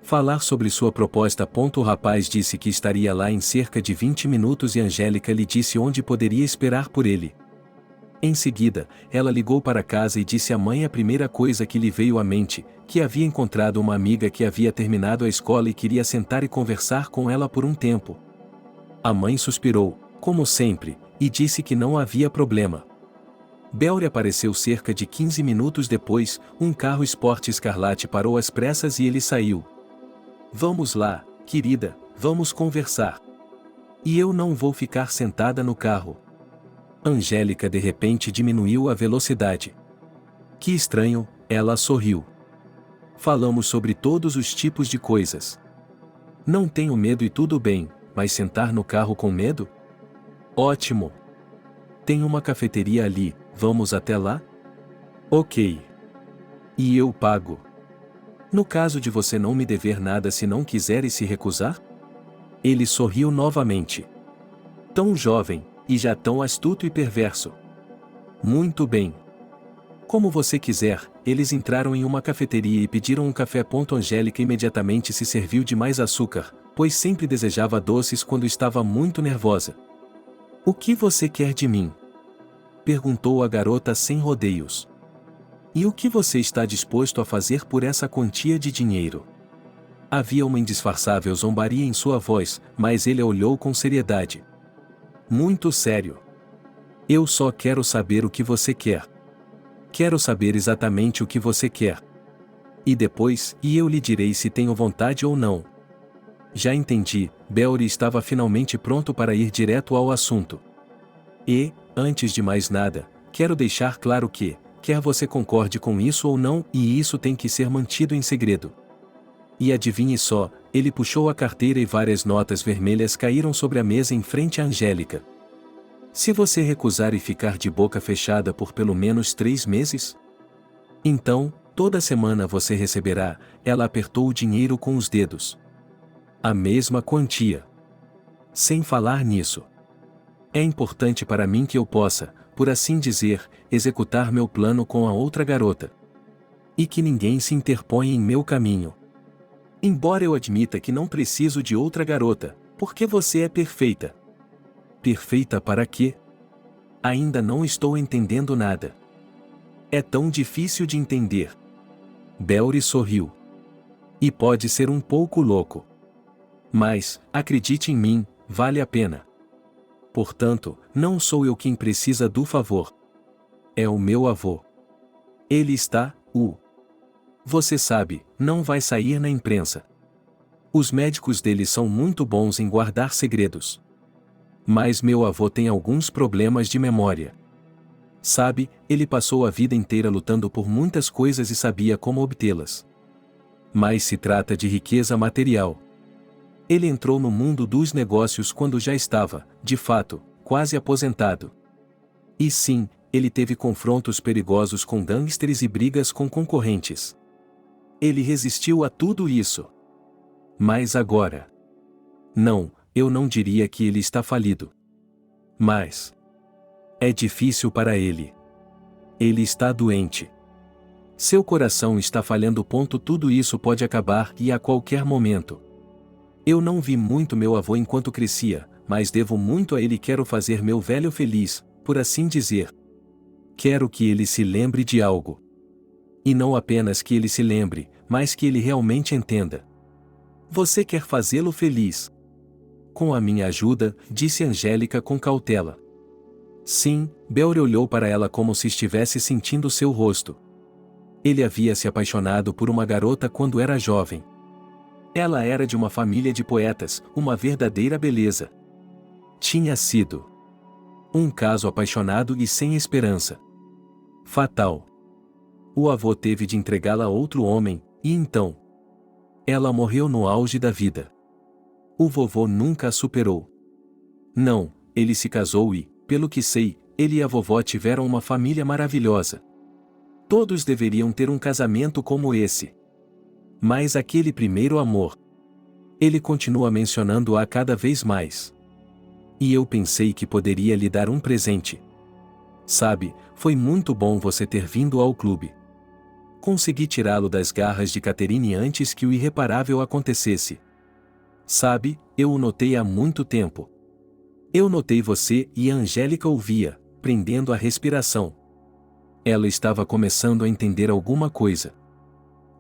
falar sobre sua proposta. O rapaz disse que estaria lá em cerca de 20 minutos e Angélica lhe disse onde poderia esperar por ele. Em seguida, ela ligou para casa e disse à mãe a primeira coisa que lhe veio à mente, que havia encontrado uma amiga que havia terminado a escola e queria sentar e conversar com ela por um tempo. A mãe suspirou, como sempre, e disse que não havia problema. Belry apareceu cerca de 15 minutos depois, um carro esporte escarlate parou às pressas e ele saiu. Vamos lá, querida, vamos conversar. E eu não vou ficar sentada no carro. Angélica de repente diminuiu a velocidade. Que estranho, ela sorriu. Falamos sobre todos os tipos de coisas. Não tenho medo e tudo bem, mas sentar no carro com medo? Ótimo. Tem uma cafeteria ali, vamos até lá? Ok. E eu pago. No caso de você não me dever nada se não quiser e se recusar? Ele sorriu novamente. Tão jovem, e já tão astuto e perverso. Muito bem. Como você quiser, eles entraram em uma cafeteria e pediram um café. Angélica imediatamente se serviu de mais açúcar, pois sempre desejava doces quando estava muito nervosa. O que você quer de mim? Perguntou a garota sem rodeios. E o que você está disposto a fazer por essa quantia de dinheiro? Havia uma indisfarçável zombaria em sua voz, mas ele a olhou com seriedade. Muito sério. Eu só quero saber o que você quer. Quero saber exatamente o que você quer. E depois, eu lhe direi se tenho vontade ou não. Já entendi, Belry estava finalmente pronto para ir direto ao assunto. E, antes de mais nada, quero deixar claro que, quer você concorde com isso ou não, e isso tem que ser mantido em segredo. E adivinhe só, ele puxou a carteira e várias notas vermelhas caíram sobre a mesa em frente a Angélica. Se você recusar e ficar de boca fechada por pelo menos 3 meses? Então, toda semana você receberá, ela apertou o dinheiro com os dedos. A mesma quantia. Sem falar nisso. É importante para mim que eu possa, por assim dizer, executar meu plano com a outra garota. E que ninguém se interponha em meu caminho. Embora eu admita que não preciso de outra garota, porque você é perfeita. Perfeita para quê? Ainda não estou entendendo nada. É tão difícil de entender. Belry sorriu. E pode ser um pouco louco. Mas, acredite em mim, vale a pena. Portanto, não sou eu quem precisa do favor. É o meu avô. Ele está, Você sabe, não vai sair na imprensa. Os médicos dele são muito bons em guardar segredos. Mas meu avô tem alguns problemas de memória. Sabe, ele passou a vida inteira lutando por muitas coisas e sabia como obtê-las. Mas se trata de riqueza material. Ele entrou no mundo dos negócios quando já estava, de fato, quase aposentado. E sim, ele teve confrontos perigosos com gangsters e brigas com concorrentes. Ele resistiu a tudo isso. Mas agora... Não, eu não diria que ele está falido. Mas... é difícil para ele. Ele está doente. Seu coração está falhando. Tudo isso pode acabar e a qualquer momento. Eu não vi muito meu avô enquanto crescia, mas devo muito a ele. Quero fazer meu velho feliz, por assim dizer. Quero que ele se lembre de algo. E não apenas que ele se lembre, mas que ele realmente entenda. Você quer fazê-lo feliz? Com a minha ajuda, disse Angélica com cautela. Sim, Belry olhou para ela como se estivesse sentindo seu rosto. Ele havia se apaixonado por uma garota quando era jovem. Ela era de uma família de poetas, uma verdadeira beleza. Tinha sido um caso apaixonado e sem esperança. Fatal. O avô teve de entregá-la a outro homem, e então... ela morreu no auge da vida. O vovô nunca a superou. Não, ele se casou e, pelo que sei, ele e a vovó tiveram uma família maravilhosa. Todos deveriam ter um casamento como esse. Mas aquele primeiro amor... ele continua mencionando-a cada vez mais. E eu pensei que poderia lhe dar um presente. Sabe, foi muito bom você ter vindo ao clube. Consegui tirá-lo das garras de Catherine antes que o irreparável acontecesse. Sabe, eu o notei há muito tempo. Eu notei você e a Angélica ouvia, prendendo a respiração. Ela estava começando a entender alguma coisa.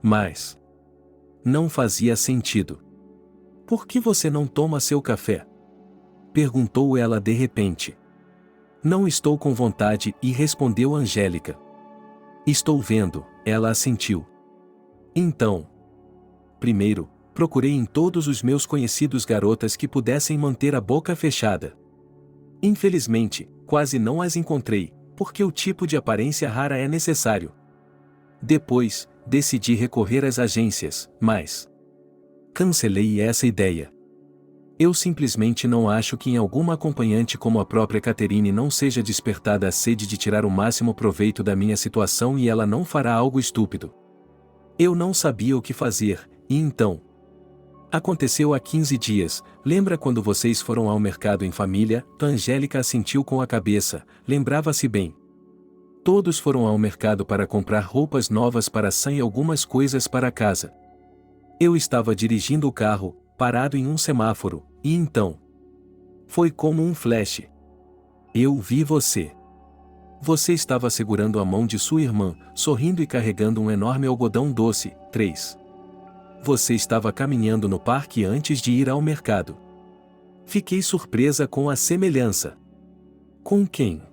Mas não fazia sentido. Por que você não toma seu café? Perguntou ela de repente. Não estou com vontade, e respondeu Angélica. Estou vendo, ela assentiu. Então, primeiro, procurei em todos os meus conhecidos garotas que pudessem manter a boca fechada. Infelizmente, quase não as encontrei, porque o tipo de aparência rara é necessário. Depois, decidi recorrer às agências, mas cancelei essa ideia. Eu simplesmente não acho que em alguma acompanhante como a própria Catherine não seja despertada a sede de tirar o máximo proveito da minha situação e ela não fará algo estúpido. Eu não sabia o que fazer, e então... Aconteceu há 15 dias, lembra quando vocês foram ao mercado em família? Angélica assentiu com a cabeça, lembrava-se bem. Todos foram ao mercado para comprar roupas novas para Sam e algumas coisas para casa. Eu estava dirigindo o carro, parado em um semáforo, e então... Foi como um flash. Eu vi você. Você estava segurando a mão de sua irmã, sorrindo e carregando um enorme algodão doce. 3. Você estava caminhando no parque antes de ir ao mercado. Fiquei surpresa com a semelhança. Com quem?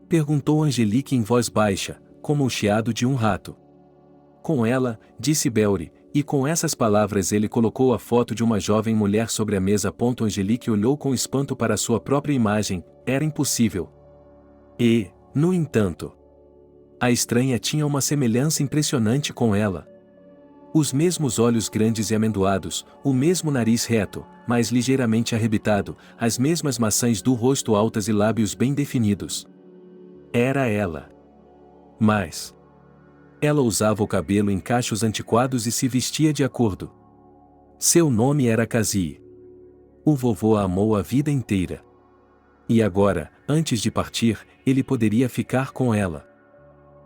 Perguntou Angelique em voz baixa, como o chiado de um rato. Com ela, disse Belry, e com essas palavras ele colocou a foto de uma jovem mulher sobre a mesa. Angelique olhou com espanto para sua própria imagem, era impossível. E, no entanto, a estranha tinha uma semelhança impressionante com ela. Os mesmos olhos grandes e amendoados, o mesmo nariz reto, mas ligeiramente arrebitado, as mesmas maçãs do rosto altas e lábios bem definidos. Era ela. Mas ela usava o cabelo em cachos antiquados e se vestia de acordo. Seu nome era Cassie. O vovô a amou a vida inteira. E agora, antes de partir, ele poderia ficar com ela.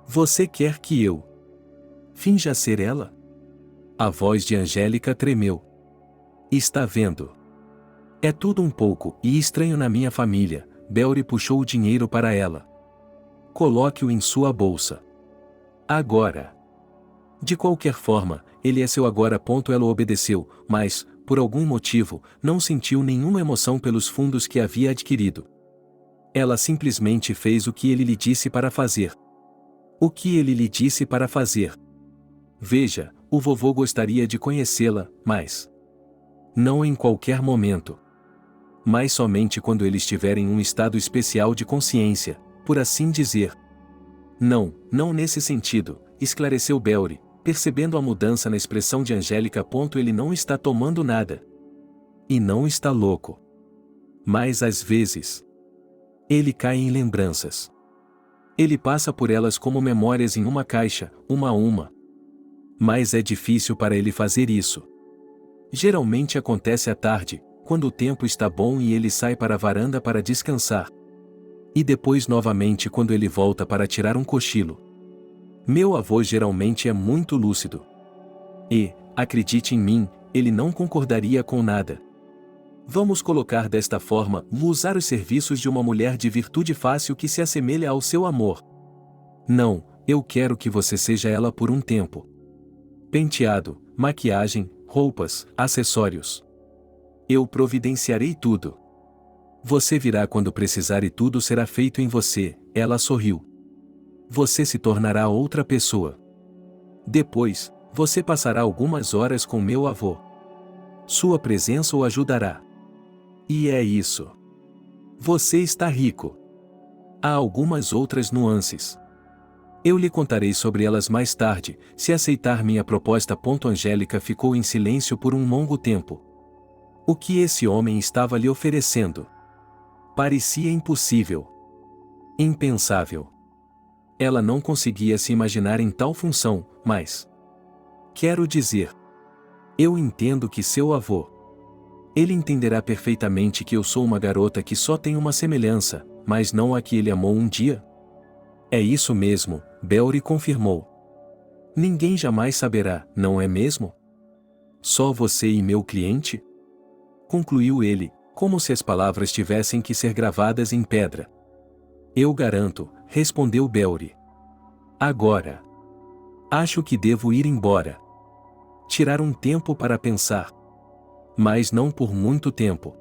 Você quer que eu finja ser ela? A voz de Angélica tremeu. Está vendo? É tudo um pouco e estranho na minha família. Belry puxou o dinheiro para ela. Coloque-o em sua bolsa. Agora. De qualquer forma, ele é seu agora. Ela obedeceu, mas, por algum motivo, não sentiu nenhuma emoção pelos fundos que havia adquirido. Ela simplesmente fez o que ele lhe disse para fazer. O que ele lhe disse para fazer? Veja, o vovô gostaria de conhecê-la, mas não em qualquer momento. Mas somente quando ele estiver em um estado especial de consciência, por assim dizer. Não, não nesse sentido, esclareceu Belry, percebendo a mudança na expressão de Angélica. Ele não está tomando nada. E não está louco. Mas às vezes, ele cai em lembranças. Ele passa por elas como memórias em uma caixa, uma a uma. Mas é difícil para ele fazer isso. Geralmente acontece à tarde, quando o tempo está bom e ele sai para a varanda para descansar. E depois novamente quando ele volta para tirar um cochilo. Meu avô geralmente é muito lúcido. E, acredite em mim, ele não concordaria com nada. Vamos colocar desta forma, usar os serviços de uma mulher de virtude fácil que se assemelha ao seu amor. Não, eu quero que você seja ela por um tempo. Penteado, maquiagem, roupas, acessórios. Eu providenciarei tudo. Você virá quando precisar e tudo será feito em você. Ela sorriu. Você se tornará outra pessoa. Depois, você passará algumas horas com meu avô. Sua presença o ajudará. E é isso. Você está rico. Há algumas outras nuances. Eu lhe contarei sobre elas mais tarde, se aceitar minha proposta. Angélica ficou em silêncio por um longo tempo. O que esse homem estava lhe oferecendo? Parecia impossível. Impensável. Ela não conseguia se imaginar em tal função, mas... Quero dizer... Eu entendo que seu avô... Ele entenderá perfeitamente que eu sou uma garota que só tem uma semelhança, mas não a que ele amou um dia? É isso mesmo, Belry confirmou. Ninguém jamais saberá, não é mesmo? Só você e meu cliente? Concluiu ele, como se as palavras tivessem que ser gravadas em pedra. Eu garanto, respondeu Belry. Agora. Acho que devo ir embora. Tirar um tempo para pensar. Mas não por muito tempo.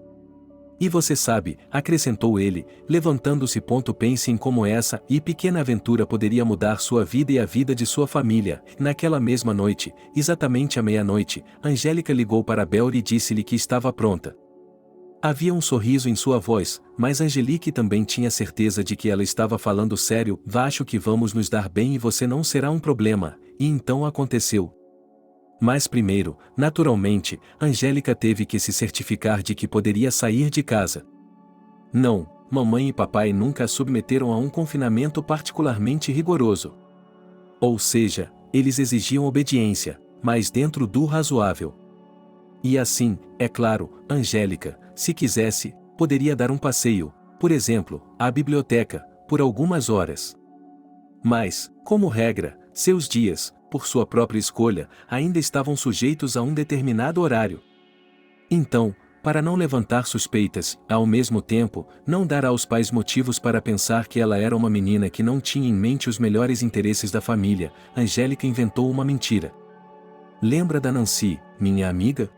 E você sabe, acrescentou ele, levantando-se. Pense em como essa e pequena aventura poderia mudar sua vida e a vida de sua família. Naquela mesma noite, exatamente à meia-noite, Angélica ligou para Belry e disse-lhe que estava pronta. Havia um sorriso em sua voz, mas Angelique também tinha certeza de que ela estava falando sério. Acho que vamos nos dar bem e você não será um problema. E então aconteceu. Mas primeiro, naturalmente, Angélica teve que se certificar de que poderia sair de casa. Não, mamãe e papai nunca a submeteram a um confinamento particularmente rigoroso. Ou seja, eles exigiam obediência, mas dentro do razoável. E assim, é claro, Angélica, se quisesse, poderia dar um passeio, por exemplo, à biblioteca, por algumas horas. Mas, como regra, seus dias, por sua própria escolha, ainda estavam sujeitos a um determinado horário. Então, para não levantar suspeitas, ao mesmo tempo, não dar aos pais motivos para pensar que ela era uma menina que não tinha em mente os melhores interesses da família, Angélica inventou uma mentira. Lembra da Nancy, minha amiga?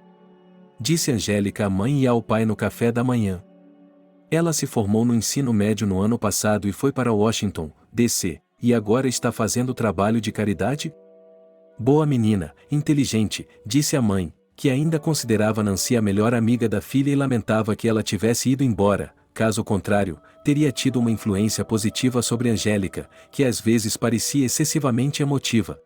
Disse Angélica à mãe e ao pai no café da manhã. Ela se formou no ensino médio no ano passado e foi para Washington, D.C., e agora está fazendo trabalho de caridade? Boa menina, inteligente, disse a mãe, que ainda considerava Nancy a melhor amiga da filha e lamentava que ela tivesse ido embora, caso contrário, teria tido uma influência positiva sobre Angélica, que às vezes parecia excessivamente emotiva.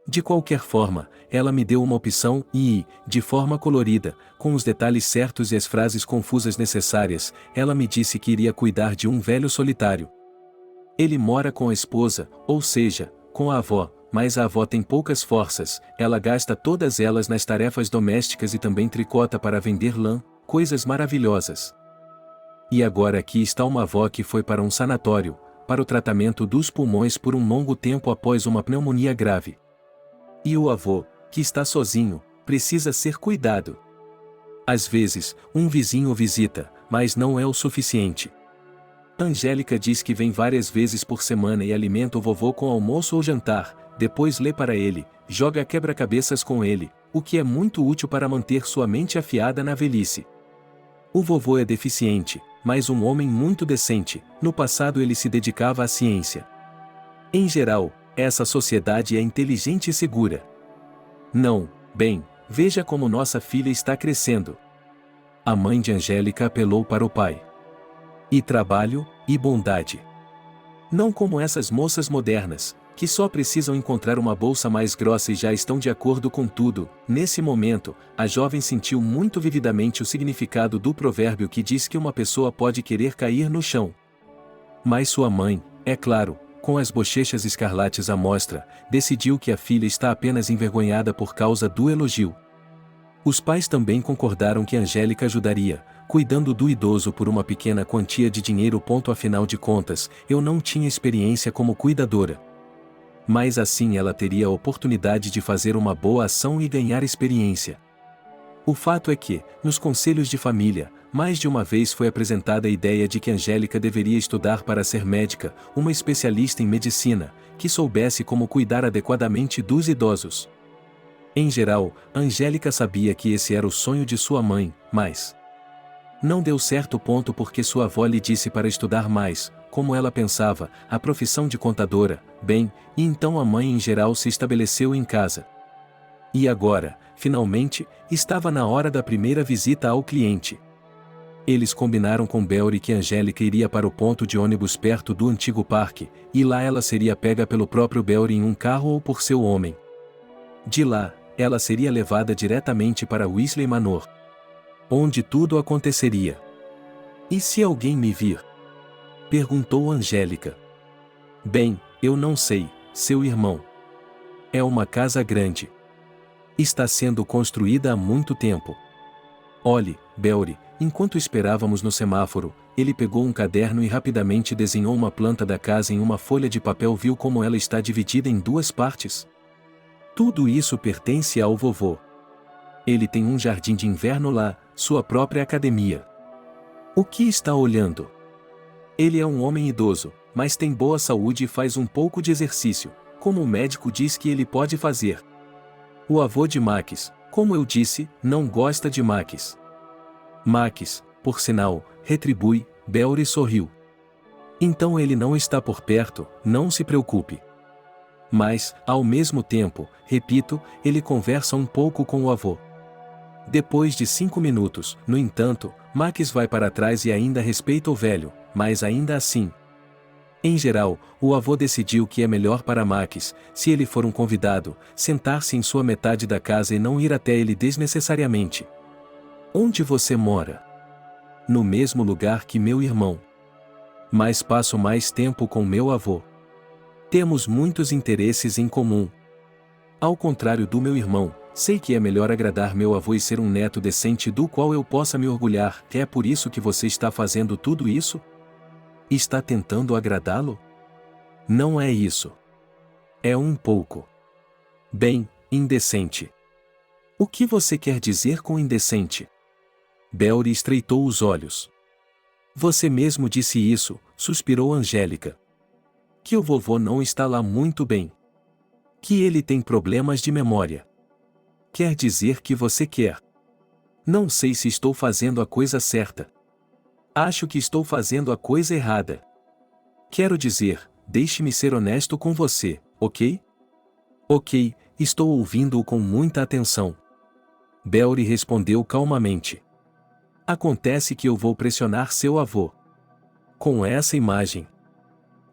De qualquer forma, ela me deu uma opção e, de forma colorida, com os detalhes certos e as frases confusas necessárias, ela me disse que iria cuidar de um velho solitário. Ele mora com a esposa, ou seja, com a avó, mas a avó tem poucas forças, ela gasta todas elas nas tarefas domésticas e também tricota para vender lã, coisas maravilhosas. E agora aqui está uma avó que foi para um sanatório, para o tratamento dos pulmões por um longo tempo após uma pneumonia grave. E o avô, que está sozinho, precisa ser cuidado. Às vezes, um vizinho o visita, mas não é o suficiente. Angélica diz que vem várias vezes por semana e alimenta o vovô com almoço ou jantar, depois lê para ele, joga quebra-cabeças com ele, o que é muito útil para manter sua mente afiada na velhice. O vovô é deficiente, mas um homem muito decente, no passado ele se dedicava à ciência. Em geral, essa sociedade é inteligente e segura. Não, bem, veja como nossa filha está crescendo. A mãe de Angélica apelou para o pai. E trabalho, e bondade. Não como essas moças modernas, que só precisam encontrar uma bolsa mais grossa e já estão de acordo com tudo. Nesse momento, a jovem sentiu muito vividamente o significado do provérbio que diz que uma pessoa pode querer cair no chão. Mas sua mãe, é claro, com as bochechas escarlates à mostra, decidiu que a filha está apenas envergonhada por causa do elogio. Os pais também concordaram que Angélica ajudaria, cuidando do idoso por uma pequena quantia de dinheiro. Afinal de contas, eu não tinha experiência como cuidadora. Mas assim ela teria a oportunidade de fazer uma boa ação e ganhar experiência. O fato é que, nos conselhos de família, mais de uma vez foi apresentada a ideia de que Angélica deveria estudar para ser médica, uma especialista em medicina, que soubesse como cuidar adequadamente dos idosos. Em geral, Angélica sabia que esse era o sonho de sua mãe, mas não deu certo. Porque sua avó lhe disse para estudar mais, como ela pensava, a profissão de contadora, bem, e então a mãe em geral se estabeleceu em casa. E agora, finalmente, estava na hora da primeira visita ao cliente. Eles combinaram com Belry que Angélica iria para o ponto de ônibus perto do antigo parque, e lá ela seria pega pelo próprio Belry em um carro ou por seu homem. De lá, ela seria levada diretamente para Weasley Manor, onde tudo aconteceria. E se alguém me vir? Perguntou Angélica. Bem, eu não sei, seu irmão. É uma casa grande. Está sendo construída há muito tempo. Olhe, Belry, enquanto esperávamos no semáforo, ele pegou um caderno e rapidamente desenhou uma planta da casa em uma folha de papel. Viu como ela está dividida em duas partes? Tudo isso pertence ao vovô. Ele tem um jardim de inverno lá, sua própria academia. O que está olhando? Ele é um homem idoso, mas tem boa saúde e faz um pouco de exercício, como o médico diz que ele pode fazer. O avô de Max, como eu disse, não gosta de Max. Max, por sinal, retribui, Belry sorriu. Então ele não está por perto, não se preocupe. Mas, ao mesmo tempo, repito, ele conversa um pouco com o avô. Depois de 5 minutos, no entanto, Max vai para trás e ainda respeita o velho, mas ainda assim. Em geral, o avô decidiu que é melhor para Max, se ele for um convidado, sentar-se em sua metade da casa e não ir até ele desnecessariamente. Onde você mora? No mesmo lugar que meu irmão. Mas passo mais tempo com meu avô. Temos muitos interesses em comum. Ao contrário do meu irmão, sei que é melhor agradar meu avô e ser um neto decente do qual eu possa me orgulhar. É por isso que você está fazendo tudo isso? Está tentando agradá-lo? Não é isso. É um pouco. Bem, indecente. O que você quer dizer com indecente? Belry estreitou os olhos. Você mesmo disse isso, suspirou Angélica. Que o vovô não está lá muito bem. Que ele tem problemas de memória. Quer dizer que você quer. Não sei se estou fazendo a coisa certa. Acho que estou fazendo a coisa errada. Quero dizer, deixe-me ser honesto com você, ok? Ok, estou ouvindo-o com muita atenção. Belry respondeu calmamente. Acontece que eu vou pressionar seu avô. Com essa imagem,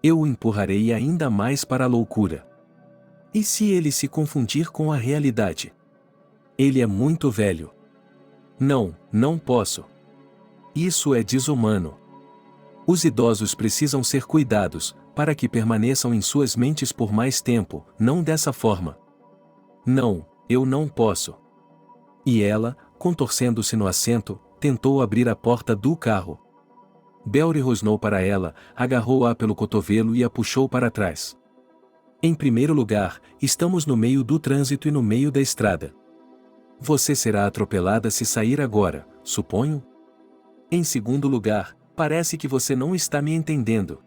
eu o empurrarei ainda mais para a loucura. E se ele se confundir com a realidade? Ele é muito velho. Não, não posso. Isso é desumano. Os idosos precisam ser cuidados, para que permaneçam em suas mentes por mais tempo, não dessa forma. Não, eu não posso. E ela, contorcendo-se no assento, tentou abrir a porta do carro. Belry rosnou para ela, agarrou-a pelo cotovelo e a puxou para trás. Em primeiro lugar, estamos no meio do trânsito e no meio da estrada. Você será atropelada se sair agora, suponho? Em segundo lugar, parece que você não está me entendendo.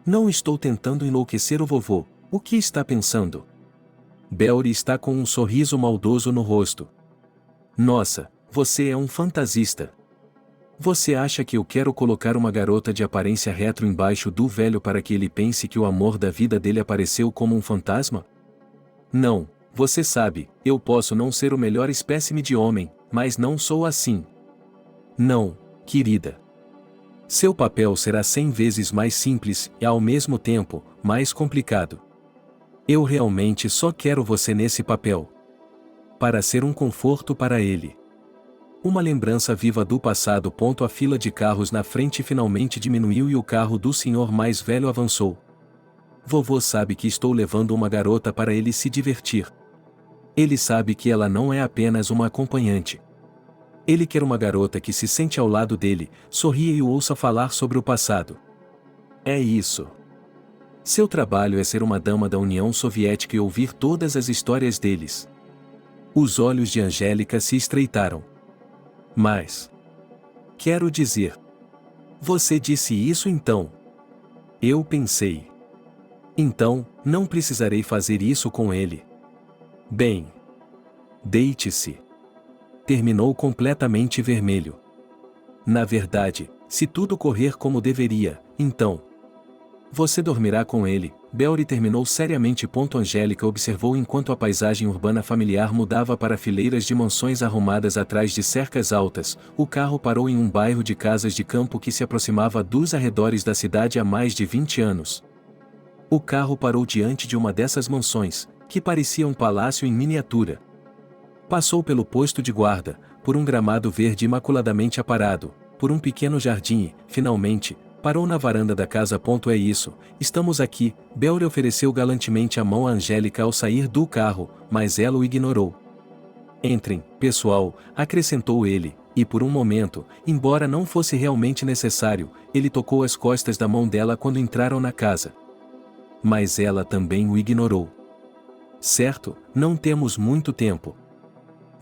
Não estou tentando enlouquecer o vovô, o que está pensando? Belry está com um sorriso maldoso no rosto. Nossa, você é um fantasista. Você acha que eu quero colocar uma garota de aparência retro embaixo do velho para que ele pense que o amor da vida dele apareceu como um fantasma? Não, você sabe, eu posso não ser o melhor espécime de homem, mas não sou assim. Não, querida. Seu papel será 100 vezes mais simples e, ao mesmo tempo, mais complicado. Eu realmente só quero você nesse papel. Para ser um conforto para ele. Uma lembrança viva do passado. A fila de carros na frente finalmente diminuiu e o carro do senhor mais velho avançou. Vovô sabe que estou levando uma garota para ele se divertir. Ele sabe que ela não é apenas uma acompanhante. Ele quer uma garota que se sente ao lado dele, sorria e o ouça falar sobre o passado. É isso. Seu trabalho é ser uma dama da União Soviética e ouvir todas as histórias deles. Os olhos de Angélica se estreitaram. Mas... quero dizer... Você disse isso então? Eu pensei. Então, não precisarei fazer isso com ele. Bem... deite-se. Terminou completamente vermelho. Na verdade, se tudo correr como deveria, então... você dormirá com ele. Belry terminou seriamente. Angélica observou enquanto a paisagem urbana familiar mudava para fileiras de mansões arrumadas atrás de cercas altas. O carro parou em um bairro de casas de campo que se aproximava dos arredores da cidade há mais de 20 anos. O carro parou diante de uma dessas mansões, que parecia um palácio em miniatura. Passou pelo posto de guarda, por um gramado verde imaculadamente aparado, por um pequeno jardim e, finalmente, parou na varanda da casa. É isso, estamos aqui. Belry ofereceu galantemente a mão a Angélica ao sair do carro, mas ela o ignorou. Entrem, pessoal, acrescentou ele, e por um momento, embora não fosse realmente necessário, ele tocou as costas da mão dela quando entraram na casa. Mas ela também o ignorou. Certo, não temos muito tempo.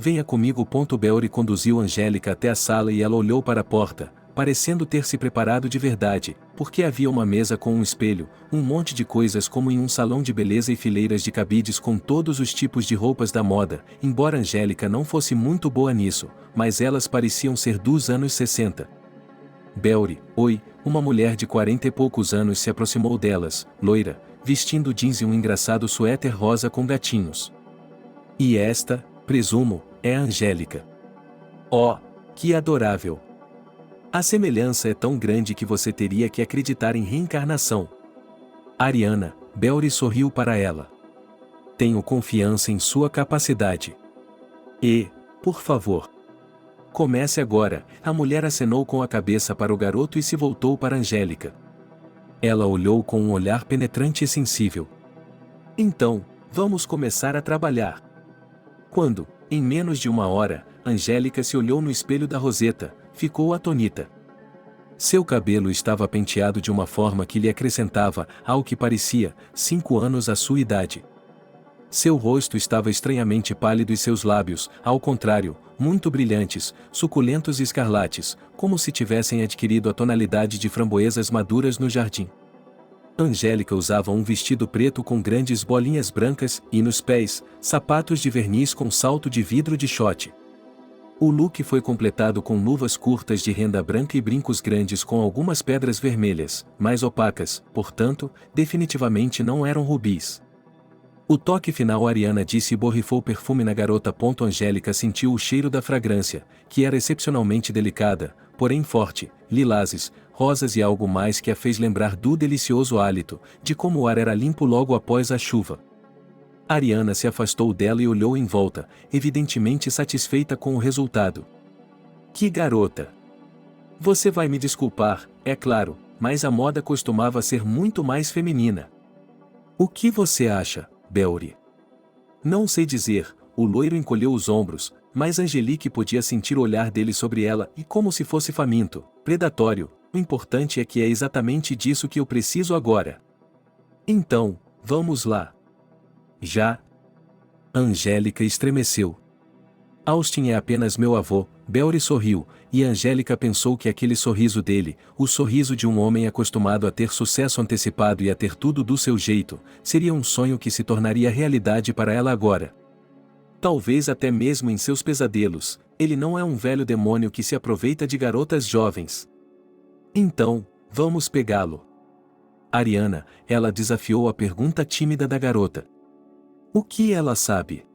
Venha comigo. Belry conduziu Angélica até a sala e ela olhou para a porta, parecendo ter se preparado de verdade, porque havia uma mesa com um espelho, um monte de coisas como em um salão de beleza e fileiras de cabides com todos os tipos de roupas da moda, embora Angélica não fosse muito boa nisso, mas elas pareciam ser dos anos 60. Belry, oi, uma mulher de 40 e poucos anos se aproximou delas, loira, vestindo jeans e um engraçado suéter rosa com gatinhos. E esta, presumo, é a Angélica. Oh, que adorável! A semelhança é tão grande que você teria que acreditar em reencarnação. Ariana, Belry sorriu para ela. Tenho confiança em sua capacidade. E, por favor, comece agora. A mulher acenou com a cabeça para o garoto e se voltou para Angélica. Ela olhou com um olhar penetrante e sensível. Então, vamos começar a trabalhar. Quando, em menos de uma hora, Angélica se olhou no espelho da Roseta, ficou atônita. Seu cabelo estava penteado de uma forma que lhe acrescentava, ao que parecia, 5 anos à sua idade. Seu rosto estava estranhamente pálido e seus lábios, ao contrário, muito brilhantes, suculentos e escarlates, como se tivessem adquirido a tonalidade de framboesas maduras no jardim. Angélica usava um vestido preto com grandes bolinhas brancas e, nos pés, sapatos de verniz com salto de vidro de shot. O look foi completado com luvas curtas de renda branca e brincos grandes com algumas pedras vermelhas, mais opacas, portanto, definitivamente não eram rubis. O toque final Ariana disse e borrifou perfume na garota. Angélica sentiu o cheiro da fragrância, que era excepcionalmente delicada, porém forte, lilazes, rosas e algo mais que a fez lembrar do delicioso hálito, de como o ar era limpo logo após a chuva. Ariana se afastou dela e olhou em volta, evidentemente satisfeita com o resultado. Que garota! Você vai me desculpar, é claro, mas a moda costumava ser muito mais feminina. O que você acha, Belry? Não sei dizer, o loiro encolheu os ombros, mas Angelique podia sentir o olhar dele sobre ela e como se fosse faminto, predatório. O importante é que é exatamente disso que eu preciso agora. Então, vamos lá. Já? Angélica estremeceu. Austin é apenas meu avô, Belry sorriu, e Angélica pensou que aquele sorriso dele, o sorriso de um homem acostumado a ter sucesso antecipado e a ter tudo do seu jeito, seria um sonho que se tornaria realidade para ela agora. Talvez até mesmo em seus pesadelos, ele não é um velho demônio que se aproveita de garotas jovens. Então, vamos pegá-lo. Ariana, ela desafiou a pergunta tímida da garota. O que ela sabe?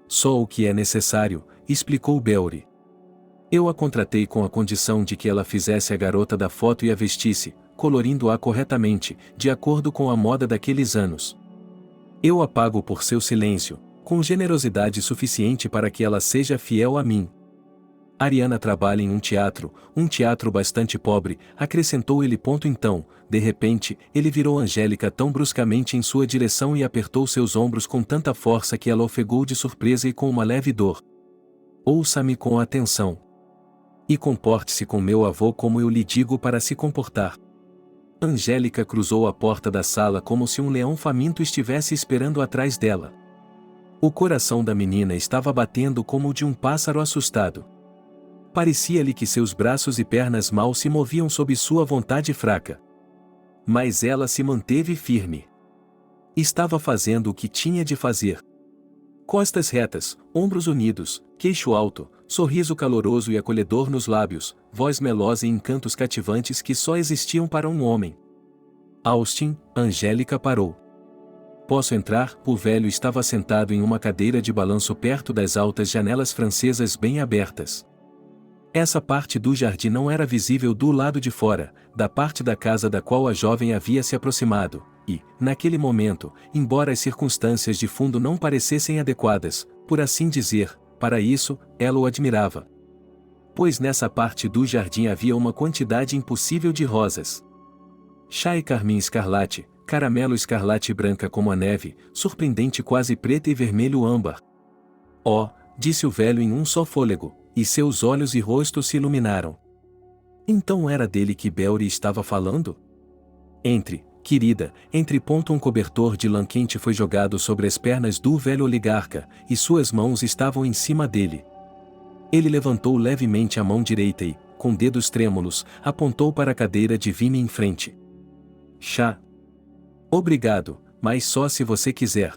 Só o que é necessário, explicou Belry. Eu a contratei com a condição de que ela fizesse a garota da foto e a vestisse, colorindo-a corretamente, de acordo com a moda daqueles anos. Eu a pago por seu silêncio, com generosidade suficiente para que ela seja fiel a mim. Ariana trabalha em um teatro bastante pobre, acrescentou ele. Então, de repente, ele virou Angélica tão bruscamente em sua direção e apertou seus ombros com tanta força que ela ofegou de surpresa e com uma leve dor. Ouça-me com atenção. E comporte-se com meu avô como eu lhe digo para se comportar. Angélica cruzou a porta da sala como se um leão faminto estivesse esperando atrás dela. O coração da menina estava batendo como o de um pássaro assustado. Parecia-lhe que seus braços e pernas mal se moviam sob sua vontade fraca. Mas ela se manteve firme. Estava fazendo o que tinha de fazer. Costas retas, ombros unidos, queixo alto, sorriso caloroso e acolhedor nos lábios, voz melosa e encantos cativantes que só existiam para um homem. Austin, Angélica parou. Posso entrar? O velho estava sentado em uma cadeira de balanço perto das altas janelas francesas bem abertas. Essa parte do jardim não era visível do lado de fora, da parte da casa da qual a jovem havia se aproximado, e, naquele momento, embora as circunstâncias de fundo não parecessem adequadas, por assim dizer, para isso, ela o admirava. Pois nessa parte do jardim havia uma quantidade impossível de rosas. Chá e carmim escarlate, caramelo escarlate branca como a neve, surpreendente quase preta e vermelho âmbar. Oh, disse o velho em um só fôlego, e seus olhos e rosto se iluminaram. Então era dele que Belry estava falando? Querida, um cobertor de lã quente foi jogado sobre as pernas do velho oligarca, e suas mãos estavam em cima dele. Ele levantou levemente a mão direita e, com dedos trêmulos, apontou para a cadeira de Vime em frente. Chá? Obrigado, mas só se você quiser.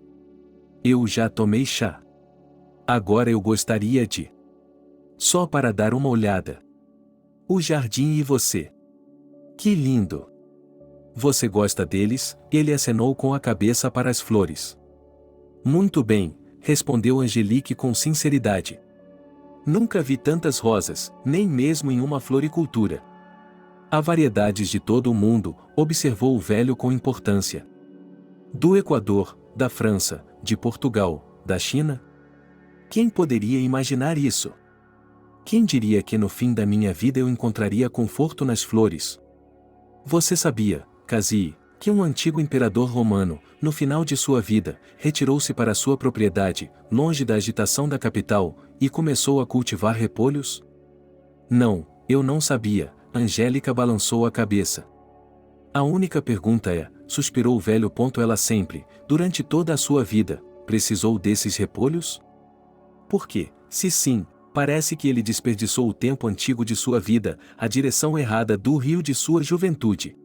Eu já tomei chá. Agora eu gostaria de... Só para dar uma olhada. O jardim e você. Que lindo! Você gosta deles? Ele acenou com a cabeça para as flores. Muito bem, respondeu Angelique com sinceridade. Nunca vi tantas rosas, nem mesmo em uma floricultura. Há variedades de todo o mundo, observou o velho com importância. Do Equador, da França, de Portugal, da China? Quem poderia imaginar isso? Quem diria que no fim da minha vida eu encontraria conforto nas flores? Você sabia, Cassie, que um antigo imperador romano, no final de sua vida, retirou-se para sua propriedade, longe da agitação da capital, e começou a cultivar repolhos? Não, eu não sabia, Angélica balançou a cabeça. A única pergunta é, suspirou o velho. Ela sempre, durante toda a sua vida, precisou desses repolhos? Por quê? Se sim, parece que ele desperdiçou o tempo antigo de sua vida, a direção errada do rio de sua juventude.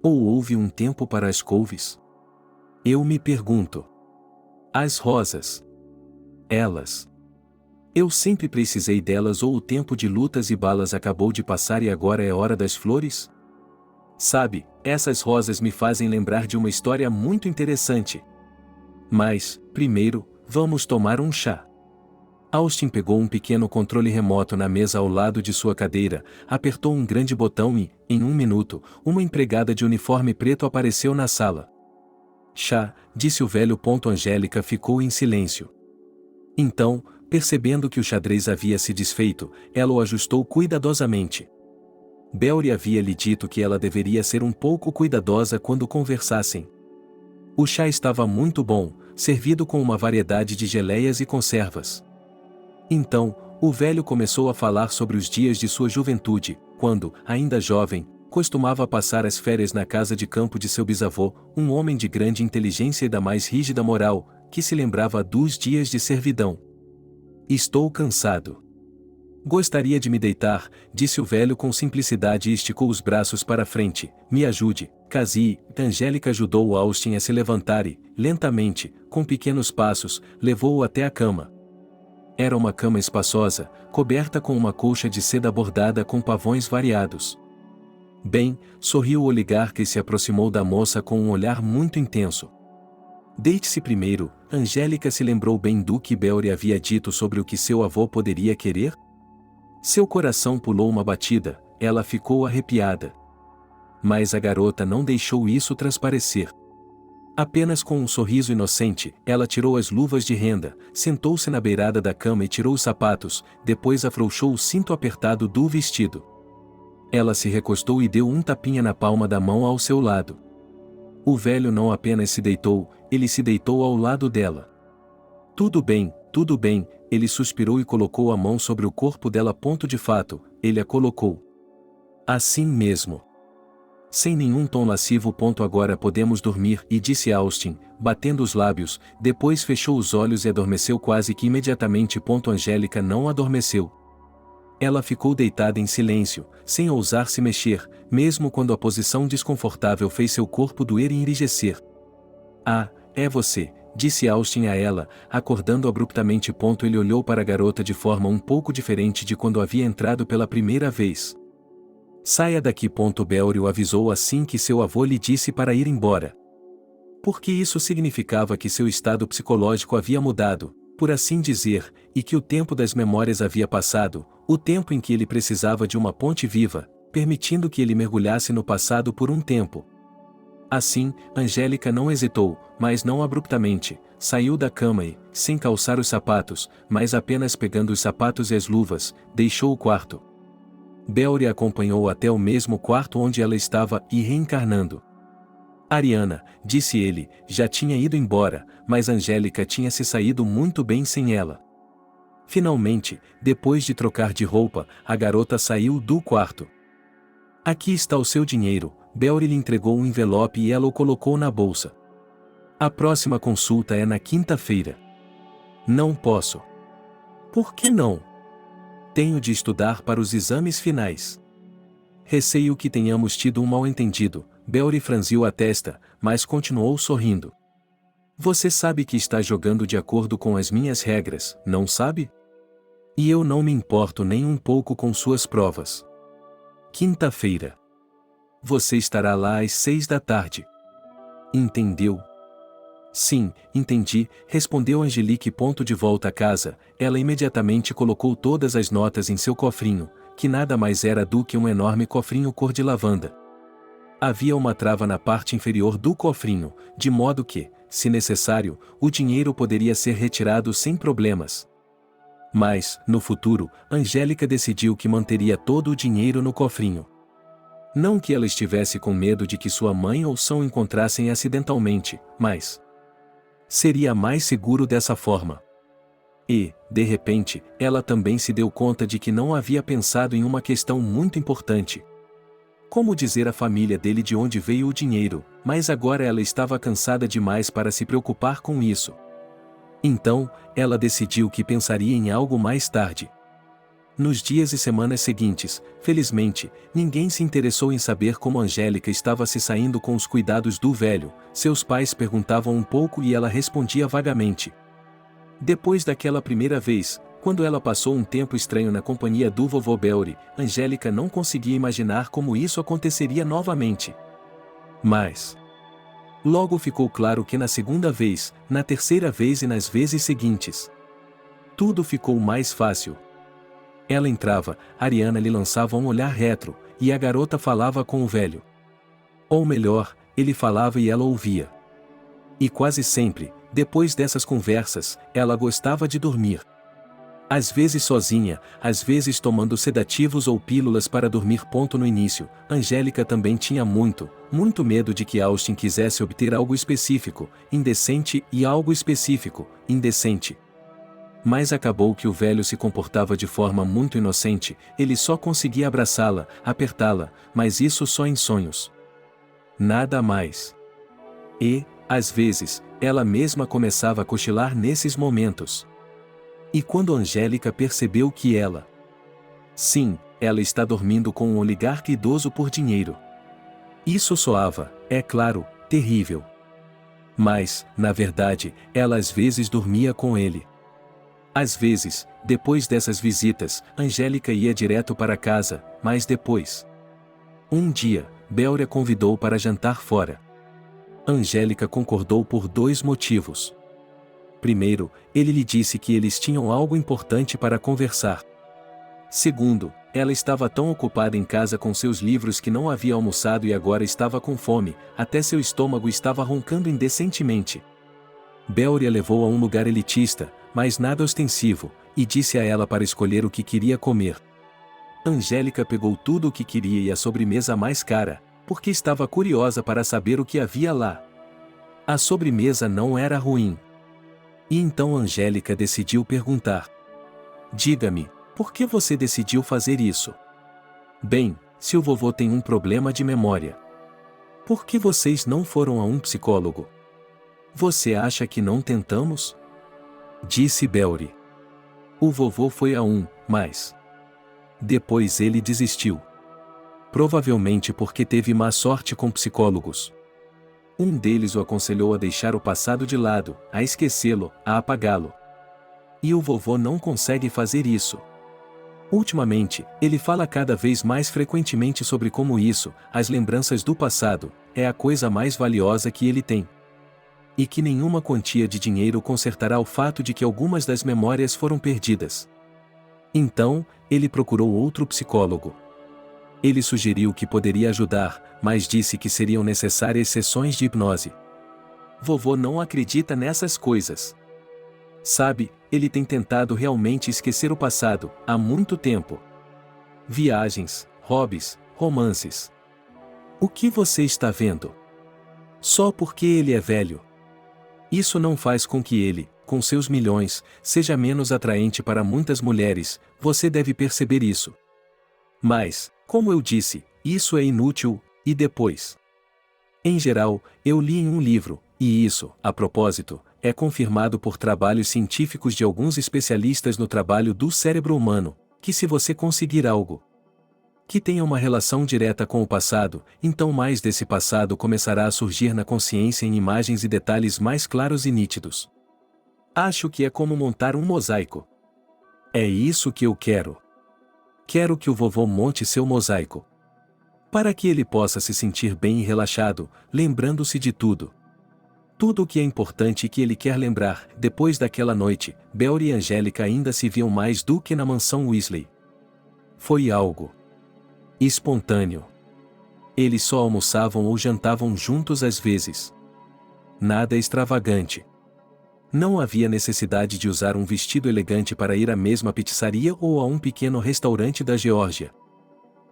Ou houve um tempo para as couves? Eu me pergunto. As rosas. Elas. Eu sempre precisei delas, ou o tempo de lutas e balas acabou de passar e agora é hora das flores? Sabe, essas rosas me fazem lembrar de uma história muito interessante. Mas, primeiro, vamos tomar um chá. Austin pegou um pequeno controle remoto na mesa ao lado de sua cadeira, apertou um grande botão e, em um minuto, uma empregada de uniforme preto apareceu na sala. Chá, disse o velho. Angélica ficou em silêncio. Então, percebendo que o xadrez havia se desfeito, ela o ajustou cuidadosamente. Belry havia lhe dito que ela deveria ser um pouco cuidadosa quando conversassem. O chá estava muito bom, servido com uma variedade de geleias e conservas. Então, o velho começou a falar sobre os dias de sua juventude, quando, ainda jovem, costumava passar as férias na casa de campo de seu bisavô, um homem de grande inteligência e da mais rígida moral, que se lembrava dos dias de servidão. Estou cansado. Gostaria de me deitar, disse o velho com simplicidade e esticou os braços para a frente. Me ajude, Cassie. Angélica ajudou Austin a se levantar e, lentamente, com pequenos passos, levou-o até a cama. Era uma cama espaçosa, coberta com uma colcha de seda bordada com pavões variados. Bem, sorriu o oligarca e se aproximou da moça com um olhar muito intenso. Deite-se primeiro. Angélica se lembrou bem do que Belry havia dito sobre o que seu avô poderia querer? Seu coração pulou uma batida, ela ficou arrepiada. Mas a garota não deixou isso transparecer. Apenas com um sorriso inocente, ela tirou as luvas de renda, sentou-se na beirada da cama e tirou os sapatos, depois afrouxou o cinto apertado do vestido. Ela se recostou e deu um tapinha na palma da mão ao seu lado. O velho não apenas se deitou, ele se deitou ao lado dela. Tudo bem, ele suspirou e colocou a mão sobre o corpo dela. De fato, ele a colocou. Assim mesmo. Sem nenhum tom lascivo. Agora podemos dormir, e disse Austin, batendo os lábios, depois fechou os olhos e adormeceu quase que imediatamente. Angélica não adormeceu. Ela ficou deitada em silêncio, sem ousar se mexer, mesmo quando a posição desconfortável fez seu corpo doer e enrijecer. Ah, é você, disse Austin a ela, acordando abruptamente. Ele olhou para a garota de forma um pouco diferente de quando havia entrado pela primeira vez. Saia daqui. Belry o avisou assim que seu avô lhe disse para ir embora. Porque isso significava que seu estado psicológico havia mudado, por assim dizer, e que o tempo das memórias havia passado, o tempo em que ele precisava de uma ponte viva, permitindo que ele mergulhasse no passado por um tempo. Assim, Angélica não hesitou, mas não abruptamente, saiu da cama e, sem calçar os sapatos, mas apenas pegando os sapatos e as luvas, deixou o quarto. Belry a acompanhou até o mesmo quarto onde ela estava e reencarnando. Ariana, disse ele, já tinha ido embora, mas Angélica tinha se saído muito bem sem ela. Finalmente, depois de trocar de roupa, a garota saiu do quarto. Aqui está o seu dinheiro. Belry lhe entregou um envelope e ela o colocou na bolsa. A próxima consulta é na quinta-feira. Não posso. Por que não? Tenho de estudar para os exames finais. Receio que tenhamos tido um mal-entendido. Beori franziu a testa, mas continuou sorrindo. Você sabe que está jogando de acordo com as minhas regras, não sabe? E eu não me importo nem um pouco com suas provas. Quinta-feira. Você estará lá às 6 da tarde. Entendeu? Sim, entendi, respondeu Angelique. De volta a casa, ela imediatamente colocou todas as notas em seu cofrinho, que nada mais era do que um enorme cofrinho cor de lavanda. Havia uma trava na parte inferior do cofrinho, de modo que, se necessário, o dinheiro poderia ser retirado sem problemas. Mas, no futuro, Angélica decidiu que manteria todo o dinheiro no cofrinho. Não que ela estivesse com medo de que sua mãe ou São encontrassem acidentalmente, mas seria mais seguro dessa forma. E, de repente, ela também se deu conta de que não havia pensado em uma questão muito importante. Como dizer à família dele de onde veio o dinheiro, mas agora ela estava cansada demais para se preocupar com isso. Então, ela decidiu que pensaria em algo mais tarde. Nos dias e semanas seguintes, felizmente, ninguém se interessou em saber como Angélica estava se saindo com os cuidados do velho. Seus pais perguntavam um pouco e ela respondia vagamente. Depois daquela primeira vez, quando ela passou um tempo estranho na companhia do vovô Beori, Angélica não conseguia imaginar como isso aconteceria novamente. Mas logo ficou claro que na segunda vez, na terceira vez e nas vezes seguintes, tudo ficou mais fácil. Ela entrava, Ariana lhe lançava um olhar retro, e a garota falava com o velho. Ou melhor, ele falava e ela ouvia. E quase sempre, depois dessas conversas, ela gostava de dormir. Às vezes sozinha, às vezes tomando sedativos ou pílulas para dormir. No início, Angélica também tinha muito medo de que Austin quisesse obter algo específico, indecente, e algo específico, indecente. Mas acabou que o velho se comportava de forma muito inocente, ele só conseguia abraçá-la, apertá-la, mas isso só em sonhos. Nada mais. E, às vezes, ela mesma começava a cochilar nesses momentos. E quando Angélica percebeu que ela... Sim, ela está dormindo com um oligarca idoso por dinheiro. Isso soava, é claro, terrível. Mas, na verdade, ela às vezes dormia com ele. Às vezes, depois dessas visitas, Angélica ia direto para casa, mas depois. Um dia, Beori a convidou para jantar fora. Angélica concordou por 2 motivos. Primeiro, ele lhe disse que eles tinham algo importante para conversar. Segundo, ela estava tão ocupada em casa com seus livros que não havia almoçado e agora estava com fome, até seu estômago estava roncando indecentemente. Beori a levou a um lugar elitista, mas nada ostensivo, e disse a ela para escolher o que queria comer. Angélica pegou tudo o que queria e a sobremesa mais cara, porque estava curiosa para saber o que havia lá. A sobremesa não era ruim. E então Angélica decidiu perguntar. Diga-me, por que você decidiu fazer isso? Bem, se o vovô tem um problema de memória. Por que vocês não foram a um psicólogo? Você acha que não tentamos? Disse Beori. O vovô foi a um, mas depois ele desistiu. Provavelmente porque teve má sorte com psicólogos. Um deles o aconselhou a deixar o passado de lado, a esquecê-lo, a apagá-lo. E o vovô não consegue fazer isso. Ultimamente, ele fala cada vez mais frequentemente sobre como isso, as lembranças do passado, é a coisa mais valiosa que ele tem. E que nenhuma quantia de dinheiro consertará o fato de que algumas das memórias foram perdidas. Então, ele procurou outro psicólogo. Ele sugeriu que poderia ajudar, mas disse que seriam necessárias sessões de hipnose. Vovô não acredita nessas coisas. Sabe, ele tem tentado realmente esquecer o passado, há muito tempo. Viagens, hobbies, romances. O que você está vendo? Só porque ele é velho. Isso não faz com que ele, com seus milhões, seja menos atraente para muitas mulheres, você deve perceber isso. Mas, como eu disse, isso é inútil, e depois? Em geral, eu li em um livro, e isso, a propósito, é confirmado por trabalhos científicos de alguns especialistas no trabalho do cérebro humano. Que se você conseguir algo que tenha uma relação direta com o passado, então mais desse passado começará a surgir na consciência em imagens e detalhes mais claros e nítidos. Acho que é como montar um mosaico. É isso que eu quero. Quero que o vovô monte seu mosaico, para que ele possa se sentir bem e relaxado, lembrando-se de tudo. Tudo o que é importante e que ele quer lembrar. Depois daquela noite, Belry e Angélica ainda se viam mais do que na mansão Weasley. Foi algo espontâneo. Eles só almoçavam ou jantavam juntos às vezes. Nada extravagante. Não havia necessidade de usar um vestido elegante para ir à mesma pizzaria ou a um pequeno restaurante da Geórgia.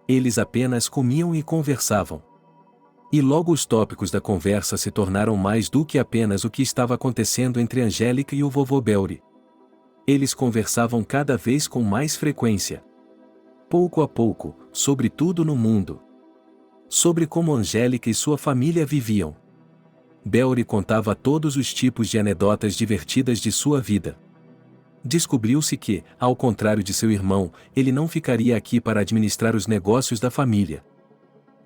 Eles apenas comiam e conversavam. E logo os tópicos da conversa se tornaram mais do que apenas o que estava acontecendo entre Angélica e o vovô Belry. Eles conversavam cada vez com mais frequência. Pouco a pouco, sobre tudo no mundo. Sobre como Angélica e sua família viviam. Belry contava todos os tipos de anedotas divertidas de sua vida. Descobriu-se que, ao contrário de seu irmão, ele não ficaria aqui para administrar os negócios da família.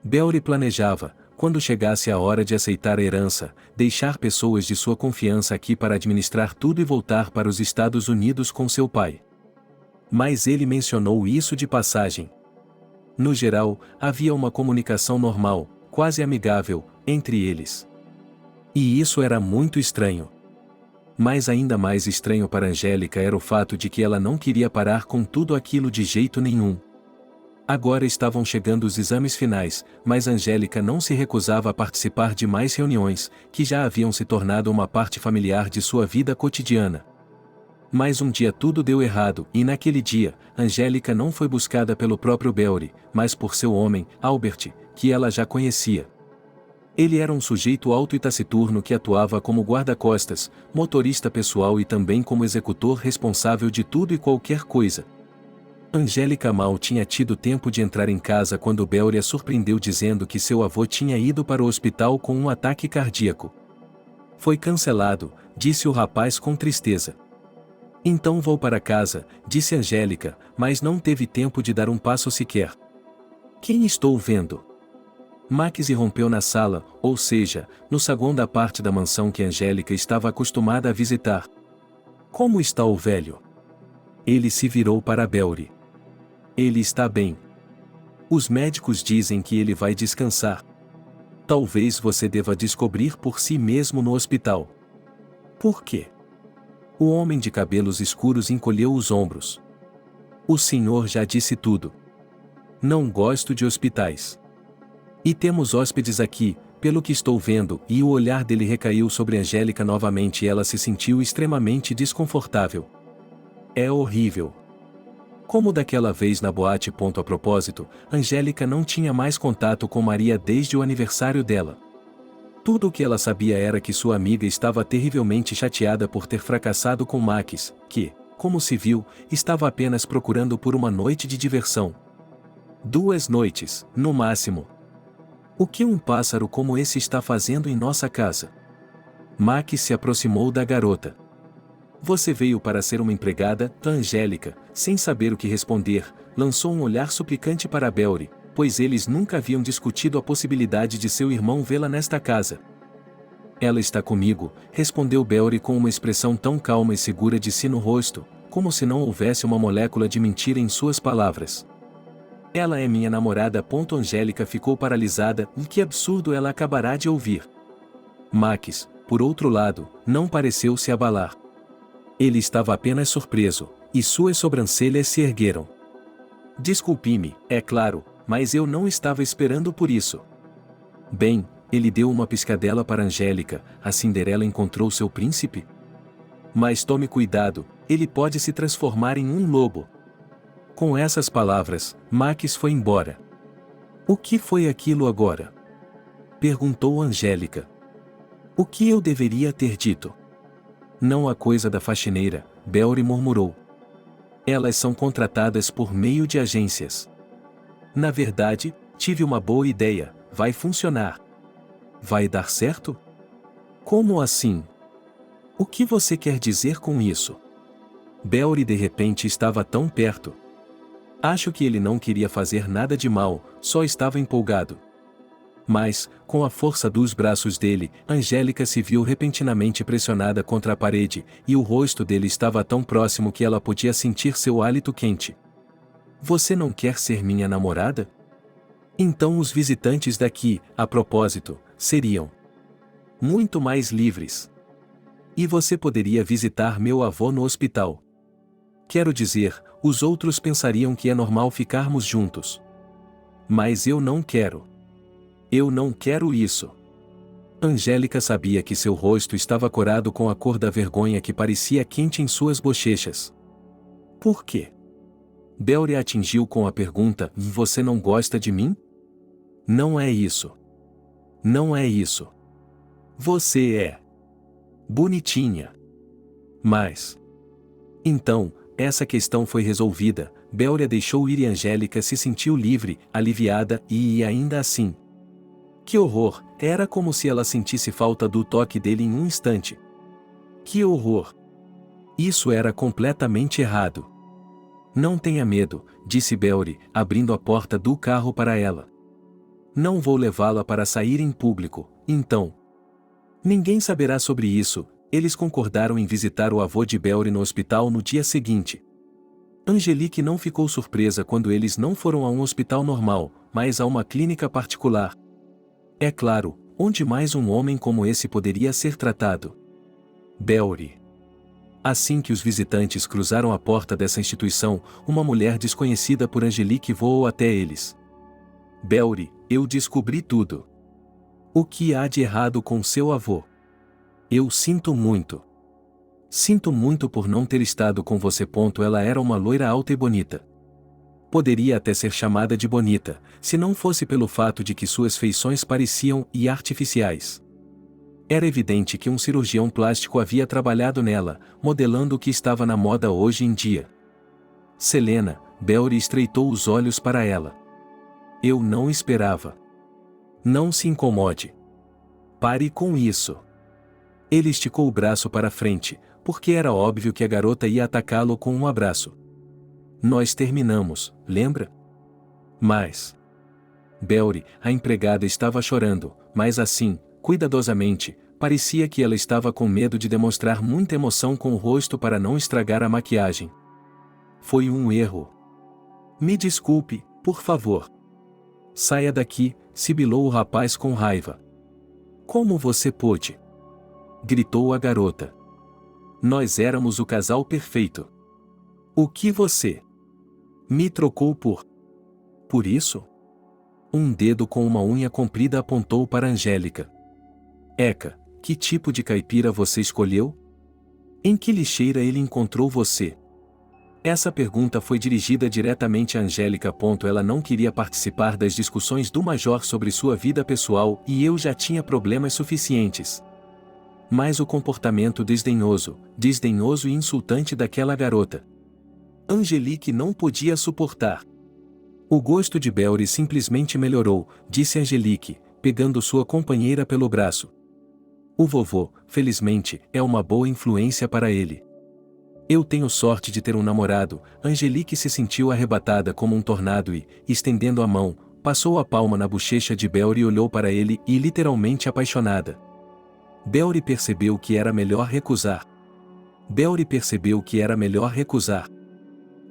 Belry planejava, quando chegasse a hora de aceitar a herança, deixar pessoas de sua confiança aqui para administrar tudo e voltar para os Estados Unidos com seu pai. Mas ele mencionou isso de passagem. No geral, havia uma comunicação normal, quase amigável, entre eles. E isso era muito estranho. Mas ainda mais estranho para Angélica era o fato de que ela não queria parar com tudo aquilo de jeito nenhum. Agora estavam chegando os exames finais, mas Angélica não se recusava a participar de mais reuniões, que já haviam se tornado uma parte familiar de sua vida cotidiana. Mas um dia tudo deu errado, e naquele dia, Angélica não foi buscada pelo próprio Belry, mas por seu homem, Albert, que ela já conhecia. Ele era um sujeito alto e taciturno que atuava como guarda-costas, motorista pessoal e também como executor responsável de tudo e qualquer coisa. Angélica mal tinha tido tempo de entrar em casa quando Belry a surpreendeu dizendo que seu avô tinha ido para o hospital com um ataque cardíaco. Foi cancelado, disse o rapaz com tristeza. Então vou para casa, disse Angélica, mas não teve tempo de dar um passo sequer. Quem estou vendo? Max irrompeu na sala, ou seja, no saguão da parte da mansão que Angélica estava acostumada a visitar. Como está o velho? Ele se virou para Belry. Ele está bem. Os médicos dizem que ele vai descansar. Talvez você deva descobrir por si mesmo no hospital. Por quê? O homem de cabelos escuros encolheu os ombros. O senhor já disse tudo. Não gosto de hospitais. E temos hóspedes aqui, pelo que estou vendo, e o olhar dele recaiu sobre Angélica novamente e ela se sentiu extremamente desconfortável. É horrível. Como daquela vez na boate. A propósito, Angélica não tinha mais contato com Maria desde o aniversário dela. Tudo o que ela sabia era que sua amiga estava terrivelmente chateada por ter fracassado com Max, que, como se viu, estava apenas procurando por uma noite de diversão. 2 noites, no máximo. O que um pássaro como esse está fazendo em nossa casa? Max se aproximou da garota. Você veio para ser uma empregada? Angélica, sem saber o que responder, lançou um olhar suplicante para Belry, pois eles nunca haviam discutido a possibilidade de seu irmão vê-la nesta casa. Ela está comigo, respondeu Belry com uma expressão tão calma e segura de si no rosto, como se não houvesse uma molécula de mentira em suas palavras. Ela é minha namorada. Angélica ficou paralisada. Que absurdo ela acabará de ouvir. Max, por outro lado, não pareceu se abalar. Ele estava apenas surpreso, e suas sobrancelhas se ergueram. Desculpe-me, é claro, mas eu não estava esperando por isso. Bem, ele deu uma piscadela para Angélica. A Cinderela encontrou seu príncipe? Mas tome cuidado, ele pode se transformar em um lobo. Com essas palavras, Max foi embora. O que foi aquilo agora? Perguntou Angélica. O que eu deveria ter dito? Não a coisa da faxineira, Belry murmurou. Elas são contratadas por meio de agências. Na verdade, tive uma boa ideia, vai funcionar. Vai dar certo? Como assim? O que você quer dizer com isso? Belry de repente estava tão perto. Acho que ele não queria fazer nada de mal, só estava empolgado. Mas, com a força dos braços dele, Angélica se viu repentinamente pressionada contra a parede, e o rosto dele estava tão próximo que ela podia sentir seu hálito quente. Você não quer ser minha namorada? Então os visitantes daqui, a propósito, seriam muito mais livres. E você poderia visitar meu avô no hospital. Quero dizer, os outros pensariam que é normal ficarmos juntos. Mas eu não quero. Eu não quero isso. Angélica sabia que seu rosto estava corado com a cor da vergonha que parecia quente em suas bochechas. Por quê? Belry a atingiu com a pergunta: você não gosta de mim? Não é isso. Não é isso. Você é bonitinha. Mas... Então, essa questão foi resolvida, Belry a deixou ir e Angélica se sentiu livre, aliviada e ainda assim. Que horror, era como se ela sentisse falta do toque dele em um instante. Que horror! Isso era completamente errado. Não tenha medo, disse Belry, abrindo a porta do carro para ela. Não vou levá-la para sair em público, então. Ninguém saberá sobre isso. Eles concordaram em visitar o avô de Belry no hospital no dia seguinte. Angelique não ficou surpresa quando eles não foram a um hospital normal, mas a uma clínica particular. É claro, onde mais um homem como esse poderia ser tratado? Belry. Assim que os visitantes cruzaram a porta dessa instituição, uma mulher desconhecida por Angelique voou até eles. Belry, eu descobri tudo. O que há de errado com seu avô? Eu sinto muito. Sinto muito por não ter estado com você. Ela era uma loira alta e bonita. Poderia até ser chamada de bonita, se não fosse pelo fato de que suas feições pareciam artificiais. Era evidente que um cirurgião plástico havia trabalhado nela, modelando o que estava na moda hoje em dia. Selena, Belry estreitou os olhos para ela. Eu não esperava. Não se incomode. Pare com isso. Ele esticou o braço para frente, porque era óbvio que a garota ia atacá-lo com um abraço. Nós terminamos, lembra? Mas... Belry, a empregada estava chorando, mas assim, cuidadosamente, parecia que ela estava com medo de demonstrar muita emoção com o rosto para não estragar a maquiagem. Foi um erro. Me desculpe, por favor. Saia daqui, sibilou o rapaz com raiva. Como você pôde? Gritou a garota. Nós éramos o casal perfeito. O que você me trocou por? Por isso? Um dedo com uma unha comprida apontou para Angélica. Eca, que tipo de caipira você escolheu? Em que lixeira ele encontrou você? Essa pergunta foi dirigida diretamente a Angélica. Ela não queria participar das discussões do major sobre sua vida pessoal e eu já tinha problemas suficientes. Mas o comportamento desdenhoso e insultante daquela garota. Angelique não podia suportar. O gosto de Belry simplesmente melhorou, disse Angelique, pegando sua companheira pelo braço. O vovô, felizmente, é uma boa influência para ele. Eu tenho sorte de ter um namorado. Angelique se sentiu arrebatada como um tornado e, estendendo a mão, passou a palma na bochecha de Belry e olhou para ele e literalmente apaixonada. Belry percebeu que era melhor recusar.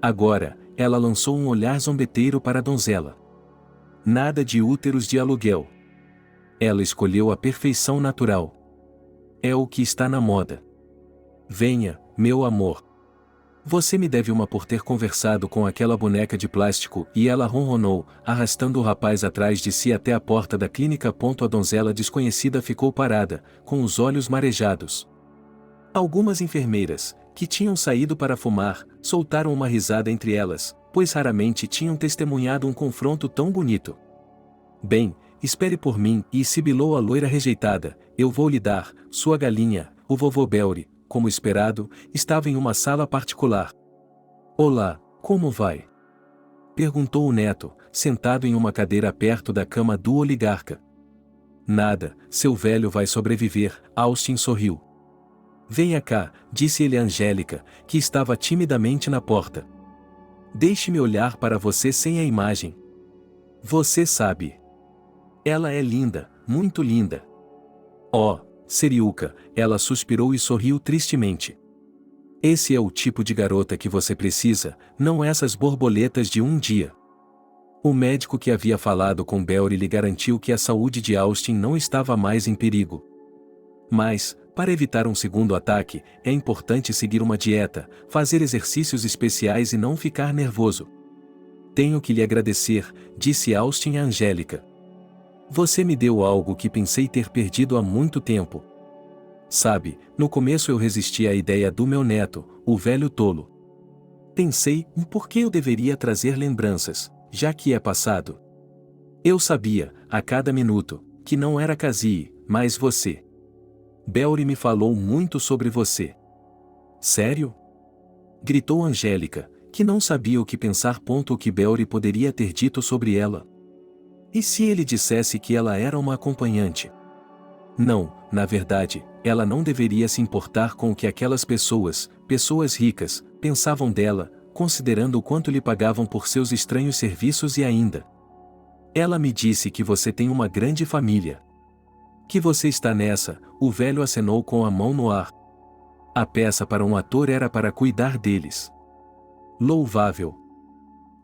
Agora, ela lançou um olhar zombeteiro para a donzela. Nada de úteros de aluguel. Ela escolheu a perfeição natural. É o que está na moda. Venha, meu amor. Você me deve uma por ter conversado com aquela boneca de plástico, e ela ronronou, arrastando o rapaz atrás de si até a porta da clínica. A donzela desconhecida ficou parada, com os olhos marejados. Algumas enfermeiras, que tinham saído para fumar, soltaram uma risada entre elas, pois raramente tinham testemunhado um confronto tão bonito. Bem, espere por mim, e sibilou a loira rejeitada, eu vou lhe dar, sua galinha. O vovô Belry, como esperado, estava em uma sala particular. Olá, como vai? Perguntou o neto, sentado em uma cadeira perto da cama do oligarca. Nada, seu velho vai sobreviver, Austin sorriu. Venha cá, disse ele a Angélica, que estava timidamente na porta. Deixe-me olhar para você sem a imagem. Você sabe. Ela é linda, muito linda. Oh, Seriuca, ela suspirou e sorriu tristemente. Esse é o tipo de garota que você precisa, não essas borboletas de um dia. O médico que havia falado com Belry lhe garantiu que a saúde de Austin não estava mais em perigo. Mas, para evitar um segundo ataque, é importante seguir uma dieta, fazer exercícios especiais e não ficar nervoso. Tenho que lhe agradecer, disse Austin a Angélica. Você me deu algo que pensei ter perdido há muito tempo. Sabe, no começo eu resisti à ideia do meu neto, o velho tolo. Pensei, por que eu deveria trazer lembranças, já que é passado? Eu sabia, a cada minuto, que não era Cassie, mas você. Belry me falou muito sobre você. Sério? Gritou Angélica, que não sabia o que pensar. O que Belry poderia ter dito sobre ela? E se ele dissesse que ela era uma acompanhante? Não, na verdade, ela não deveria se importar com o que aquelas pessoas ricas, pensavam dela, considerando o quanto lhe pagavam por seus estranhos serviços e ainda. Ela me disse que você tem uma grande família. Que você está nessa, o velho acenou com a mão no ar. A peça para um ator era para cuidar deles. Louvável.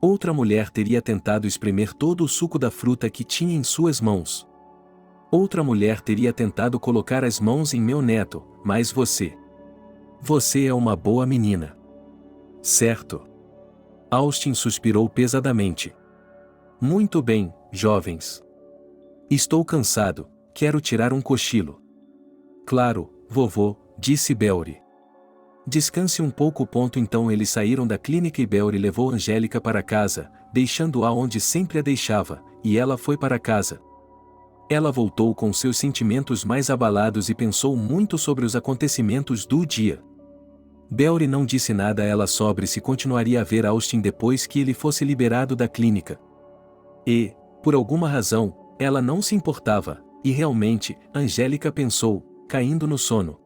Outra mulher teria tentado espremer todo o suco da fruta que tinha em suas mãos. Outra mulher teria tentado colocar as mãos em meu neto, mas você. Você é uma boa menina. Certo. Austin suspirou pesadamente. Muito bem, jovens. Estou cansado, quero tirar um cochilo. Claro, vovô, disse Belry. Descanse um pouco. Então eles saíram da clínica e Belry levou Angélica para casa, deixando-a onde sempre a deixava, e ela foi para casa. Ela voltou com seus sentimentos mais abalados e pensou muito sobre os acontecimentos do dia. Belry não disse nada a ela sobre se continuaria a ver Austin depois que ele fosse liberado da clínica. E, por alguma razão, ela não se importava, e realmente, Angélica pensou, caindo no sono.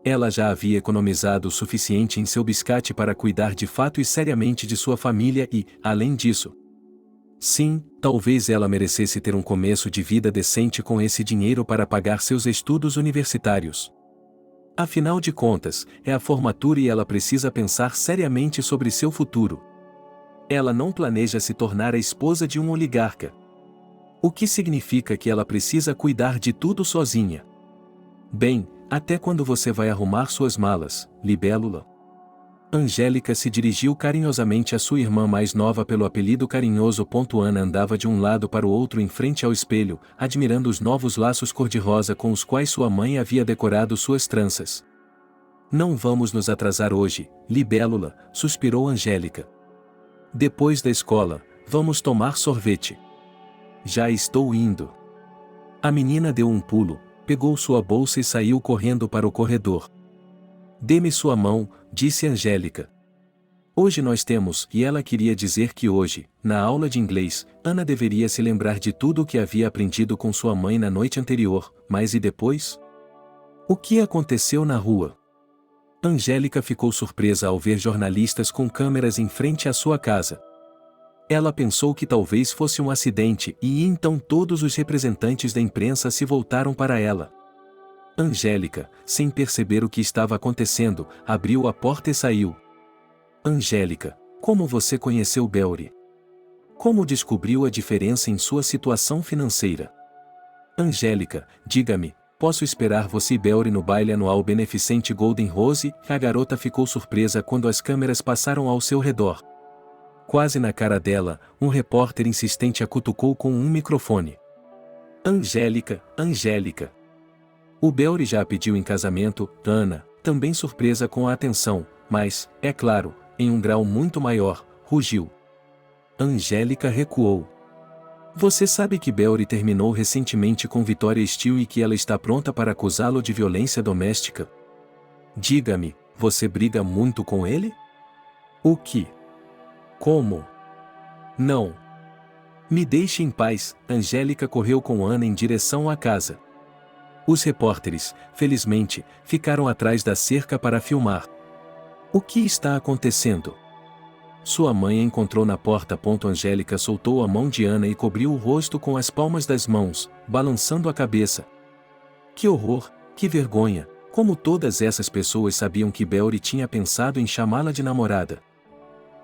Ela já havia economizado o suficiente em seu biscate para cuidar de fato e seriamente de sua família e, além disso, sim, talvez ela merecesse ter um começo de vida decente com esse dinheiro para pagar seus estudos universitários. Afinal de contas, é a formatura e ela precisa pensar seriamente sobre seu futuro. Ela não planeja se tornar a esposa de um oligarca. O que significa que ela precisa cuidar de tudo sozinha. Bem, até quando você vai arrumar suas malas, libélula? Angélica se dirigiu carinhosamente à sua irmã mais nova pelo apelido carinhoso. Ana andava de um lado para o outro em frente ao espelho, admirando os novos laços cor-de-rosa com os quais sua mãe havia decorado suas tranças. Não vamos nos atrasar hoje, libélula, suspirou Angélica. Depois da escola, vamos tomar sorvete. Já estou indo. A menina deu um pulo, pegou sua bolsa e saiu correndo para o corredor. Dê-me sua mão, disse Angélica. Hoje nós temos, e ela queria dizer que hoje, na aula de inglês, Ana deveria se lembrar de tudo o que havia aprendido com sua mãe na noite anterior, mas e depois? O que aconteceu na rua? Angélica ficou surpresa ao ver jornalistas com câmeras em frente à sua casa. Ela pensou que talvez fosse um acidente e então todos os representantes da imprensa se voltaram para ela. Angélica, sem perceber o que estava acontecendo, abriu a porta e saiu. Angélica, como você conheceu Belry? Como descobriu a diferença em sua situação financeira? Angélica, diga-me, posso esperar você e Belry no baile anual beneficente Golden Rose? A garota ficou surpresa quando as câmeras passaram ao seu redor. Quase na cara dela, um repórter insistente a cutucou com um microfone. Angélica, Angélica. O Belry já a pediu em casamento. Ana, também surpresa com a atenção, mas, é claro, em um grau muito maior, rugiu. Angélica recuou. Você sabe que Belry terminou recentemente com Victoria Steele e que ela está pronta para acusá-lo de violência doméstica? Diga-me, você briga muito com ele? O que? Como? Não. Me deixe em paz. Angélica correu com Ana em direção à casa. Os repórteres, felizmente, ficaram atrás da cerca para filmar. O que está acontecendo? Sua mãe a encontrou na porta. Angélica soltou a mão de Ana e cobriu o rosto com as palmas das mãos, balançando a cabeça. Que horror, que vergonha! Como todas essas pessoas sabiam que Belry tinha pensado em chamá-la de namorada.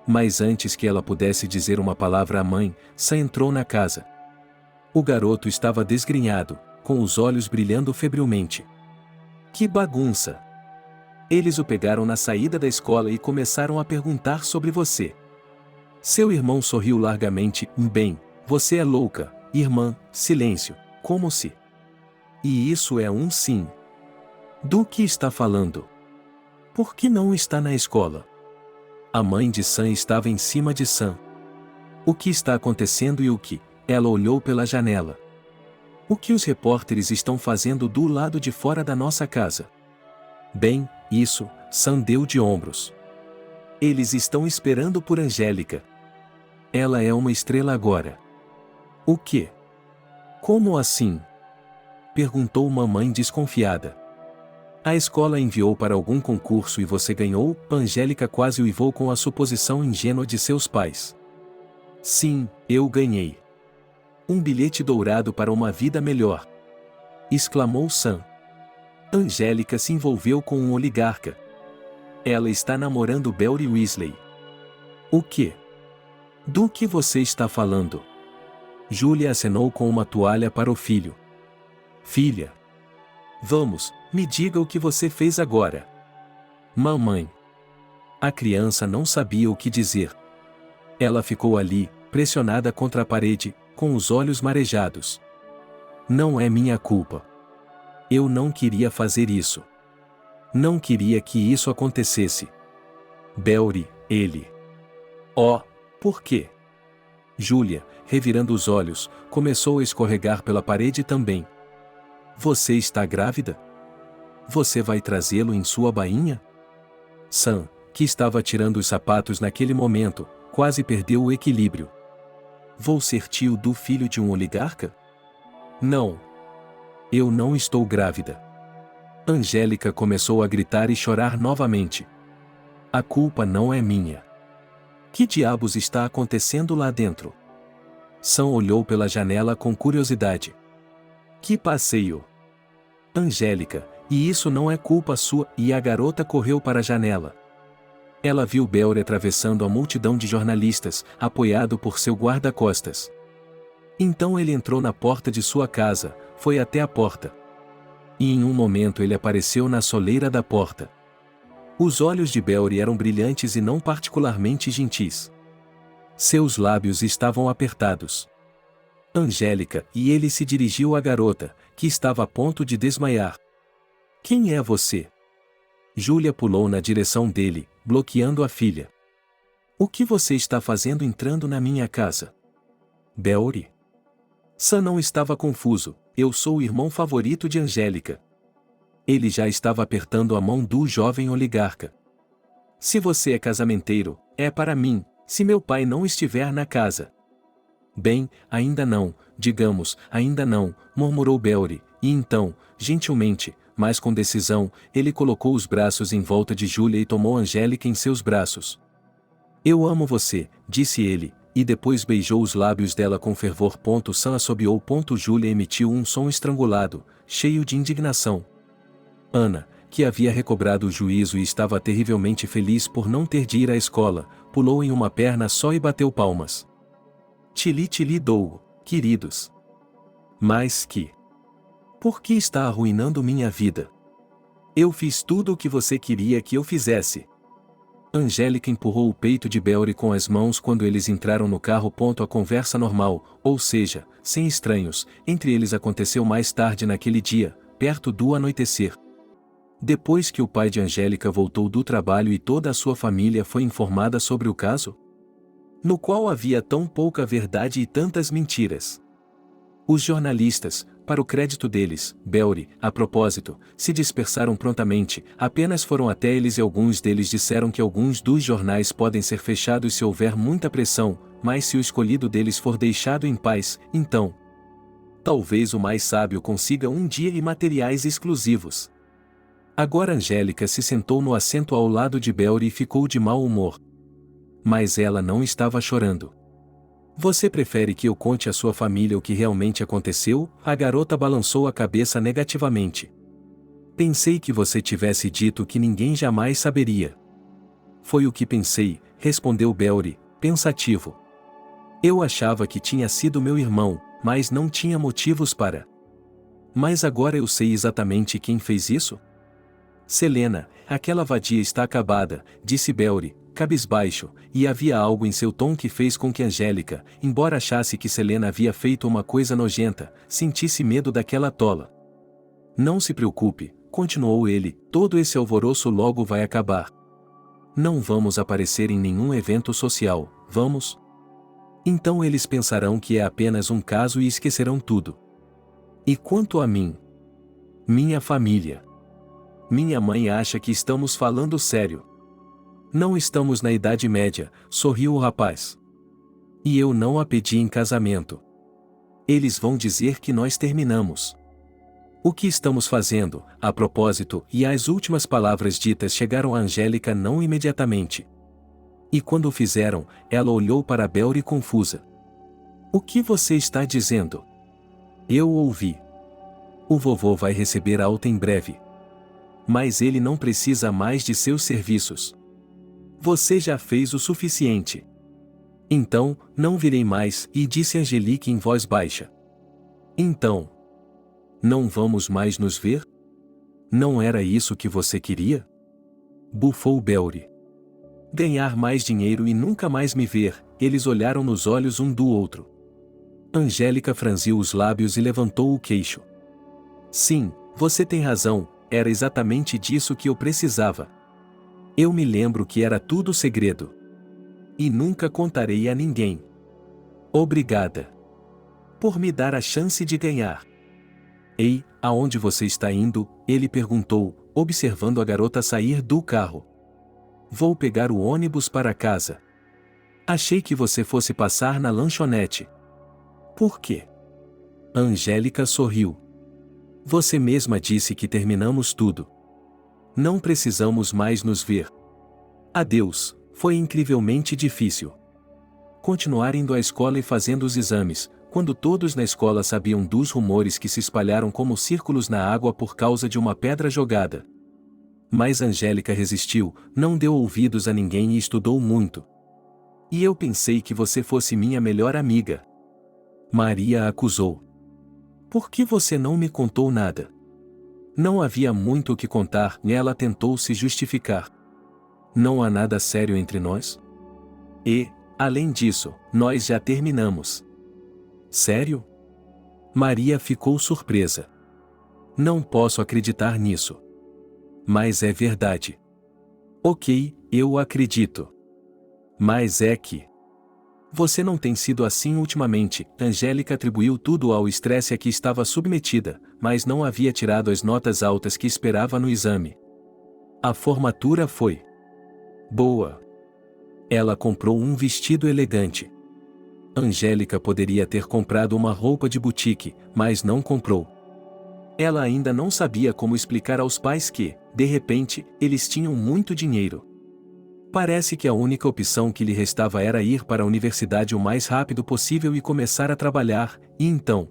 Mas antes que ela pudesse dizer uma palavra à mãe, Sam entrou na casa. O garoto estava desgrenhado, com os olhos brilhando febrilmente. Que bagunça! Eles o pegaram na saída da escola e começaram a perguntar sobre você. Seu irmão sorriu largamente. Bem, você é louca, irmã. Silêncio, como se... E isso é um sim. Do que está falando? Por que não está na escola? A mãe de Sam estava em cima de Sam. O que está acontecendo e o que? Ela olhou pela janela. O que os repórteres estão fazendo do lado de fora da nossa casa? Bem, isso, Sam deu de ombros. Eles estão esperando por Angélica. Ela é uma estrela agora. O quê? Como assim? Perguntou mamãe desconfiada. A escola enviou para algum concurso e você ganhou? Angélica quase uivou com a suposição ingênua de seus pais. Sim, eu ganhei. Um bilhete dourado para uma vida melhor. Exclamou Sam. Angélica se envolveu com um oligarca. Ela está namorando Belry Weasley. O quê? Do que você está falando? Júlia acenou com uma toalha para o filho. Filha. Vamos, me diga o que você fez agora. Mamãe. A criança não sabia o que dizer. Ela ficou ali, pressionada contra a parede, com os olhos marejados. Não é minha culpa. Eu não queria fazer isso. Não queria que isso acontecesse. Belry, ele. Oh, por quê? Júlia, revirando os olhos, começou a escorregar pela parede também. Você está grávida? Você vai trazê-lo em sua bainha? Sam, que estava tirando os sapatos naquele momento, quase perdeu o equilíbrio. Vou ser tio do filho de um oligarca? Não. Eu não estou grávida. Angélica começou a gritar e chorar novamente. A culpa não é minha. Que diabos está acontecendo lá dentro? Sam olhou pela janela com curiosidade. Que passeio! Angélica, e isso não é culpa sua, e a garota correu para a janela. Ela viu Belry atravessando a multidão de jornalistas, apoiado por seu guarda-costas. Então ele entrou na porta de sua casa, foi até a porta. E em um momento ele apareceu na soleira da porta. Os olhos de Belry eram brilhantes e não particularmente gentis. Seus lábios estavam apertados. Angélica, e ele se dirigiu à garota, que estava a ponto de desmaiar. Quem é você? Júlia pulou na direção dele, bloqueando a filha. O que você está fazendo entrando na minha casa? Belry? Sam não estava confuso. Eu sou o irmão favorito de Angélica. Ele já estava apertando a mão do jovem oligarca. Se você é casamenteiro, é para mim, se meu pai não estiver na casa. Bem, ainda não, digamos, ainda não, murmurou Belry, e então, gentilmente, mas com decisão, ele colocou os braços em volta de Júlia e tomou Angélica em seus braços. Eu amo você, disse ele, e depois beijou os lábios dela com fervor. Sam assobiou. Júlia emitiu um som estrangulado, cheio de indignação. Ana, que havia recobrado o juízo e estava terrivelmente feliz por não ter de ir à escola, pulou em uma perna só e bateu palmas. Tili dou, queridos. Mas que? Por que está arruinando minha vida? Eu fiz tudo o que você queria que eu fizesse. Angélica empurrou o peito de Belry com as mãos quando eles entraram no carro. A conversa normal, ou seja, sem estranhos, entre eles aconteceu mais tarde naquele dia, perto do anoitecer. Depois que o pai de Angélica voltou do trabalho e toda a sua família foi informada sobre o caso, no qual havia tão pouca verdade e tantas mentiras. Os jornalistas, para o crédito deles, Belry, a propósito, se dispersaram prontamente, apenas foram até eles e alguns deles disseram que alguns dos jornais podem ser fechados se houver muita pressão, mas se o escolhido deles for deixado em paz, então, talvez o mais sábio consiga um dia e materiais exclusivos. Agora Angélica se sentou no assento ao lado de Belry e ficou de mau humor. Mas ela não estava chorando. Você prefere que eu conte à sua família o que realmente aconteceu? A garota balançou a cabeça negativamente. Pensei que você tivesse dito que ninguém jamais saberia. Foi o que pensei, respondeu Belry, pensativo. Eu achava que tinha sido meu irmão, mas não tinha motivos para. Mas agora eu sei exatamente quem fez isso? Selena, aquela vadia está acabada, disse Belry, cabisbaixo, e havia algo em seu tom que fez com que Angélica, embora achasse que Selena havia feito uma coisa nojenta, sentisse medo daquela tola. Não se preocupe, continuou ele, todo esse alvoroço logo vai acabar. Não vamos aparecer em nenhum evento social, vamos? Então eles pensarão que é apenas um caso e esquecerão tudo. E quanto a mim? Minha família. Minha mãe acha que estamos falando sério. Não estamos na Idade Média, sorriu o rapaz. E eu não a pedi em casamento. Eles vão dizer que nós terminamos. O que estamos fazendo, a propósito, e as últimas palavras ditas chegaram a Angélica não imediatamente. E quando o fizeram, ela olhou para Belry confusa. O que você está dizendo? Eu ouvi. O vovô vai receber alta em breve. Mas ele não precisa mais de seus serviços. Você já fez o suficiente. Então, não virei mais, e disse Angelique em voz baixa. Então, não vamos mais nos ver? Não era isso que você queria? Bufou Belry. Ganhar mais dinheiro e nunca mais me ver, eles olharam nos olhos um do outro. Angélica franziu os lábios e levantou o queixo. Sim, você tem razão, era exatamente disso que eu precisava. Eu me lembro que era tudo segredo. E nunca contarei a ninguém. Obrigada. Por me dar a chance de ganhar. Ei, aonde você está indo? Ele perguntou, observando a garota sair do carro. Vou pegar o ônibus para casa. Achei que você fosse passar na lanchonete. Por quê? Angélica sorriu. Você mesma disse que terminamos tudo. Não precisamos mais nos ver. Adeus, foi incrivelmente difícil. Continuar indo à escola e fazendo os exames, quando todos na escola sabiam dos rumores que se espalharam como círculos na água por causa de uma pedra jogada. Mas Angélica resistiu, não deu ouvidos a ninguém e estudou muito. E eu pensei que você fosse minha melhor amiga. Maria acusou. Por que você não me contou nada? Não havia muito o que contar, e ela tentou se justificar. Não há nada sério entre nós? E, além disso, nós já terminamos. Sério? Maria ficou surpresa. Não posso acreditar nisso. Mas é verdade. Ok, eu acredito. Mas é que... Você não tem sido assim ultimamente. Angélica atribuiu tudo ao estresse a que estava submetida, mas não havia tirado as notas altas que esperava no exame. A formatura foi boa. Ela comprou um vestido elegante. Angélica poderia ter comprado uma roupa de boutique, mas não comprou. Ela ainda não sabia como explicar aos pais que, de repente, eles tinham muito dinheiro. Parece que a única opção que lhe restava era ir para a universidade o mais rápido possível e começar a trabalhar, e então...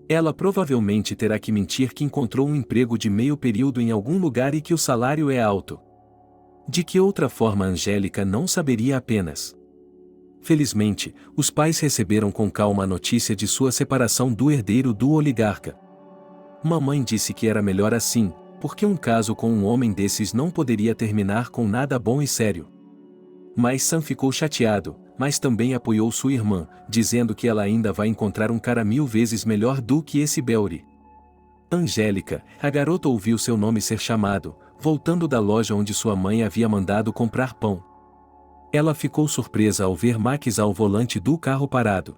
Ela provavelmente terá que mentir que encontrou um emprego de meio período em algum lugar e que o salário é alto. De que outra forma Angélica não saberia apenas. Felizmente, os pais receberam com calma a notícia de sua separação do herdeiro do oligarca. Mamãe disse que era melhor assim, porque um caso com um homem desses não poderia terminar com nada bom e sério. Mas Sam ficou chateado, mas também apoiou sua irmã, dizendo que ela ainda vai encontrar um cara 1000 vezes melhor do que esse Belry. Angélica, a garota ouviu seu nome ser chamado, voltando da loja onde sua mãe havia mandado comprar pão. Ela ficou surpresa ao ver Max ao volante do carro parado.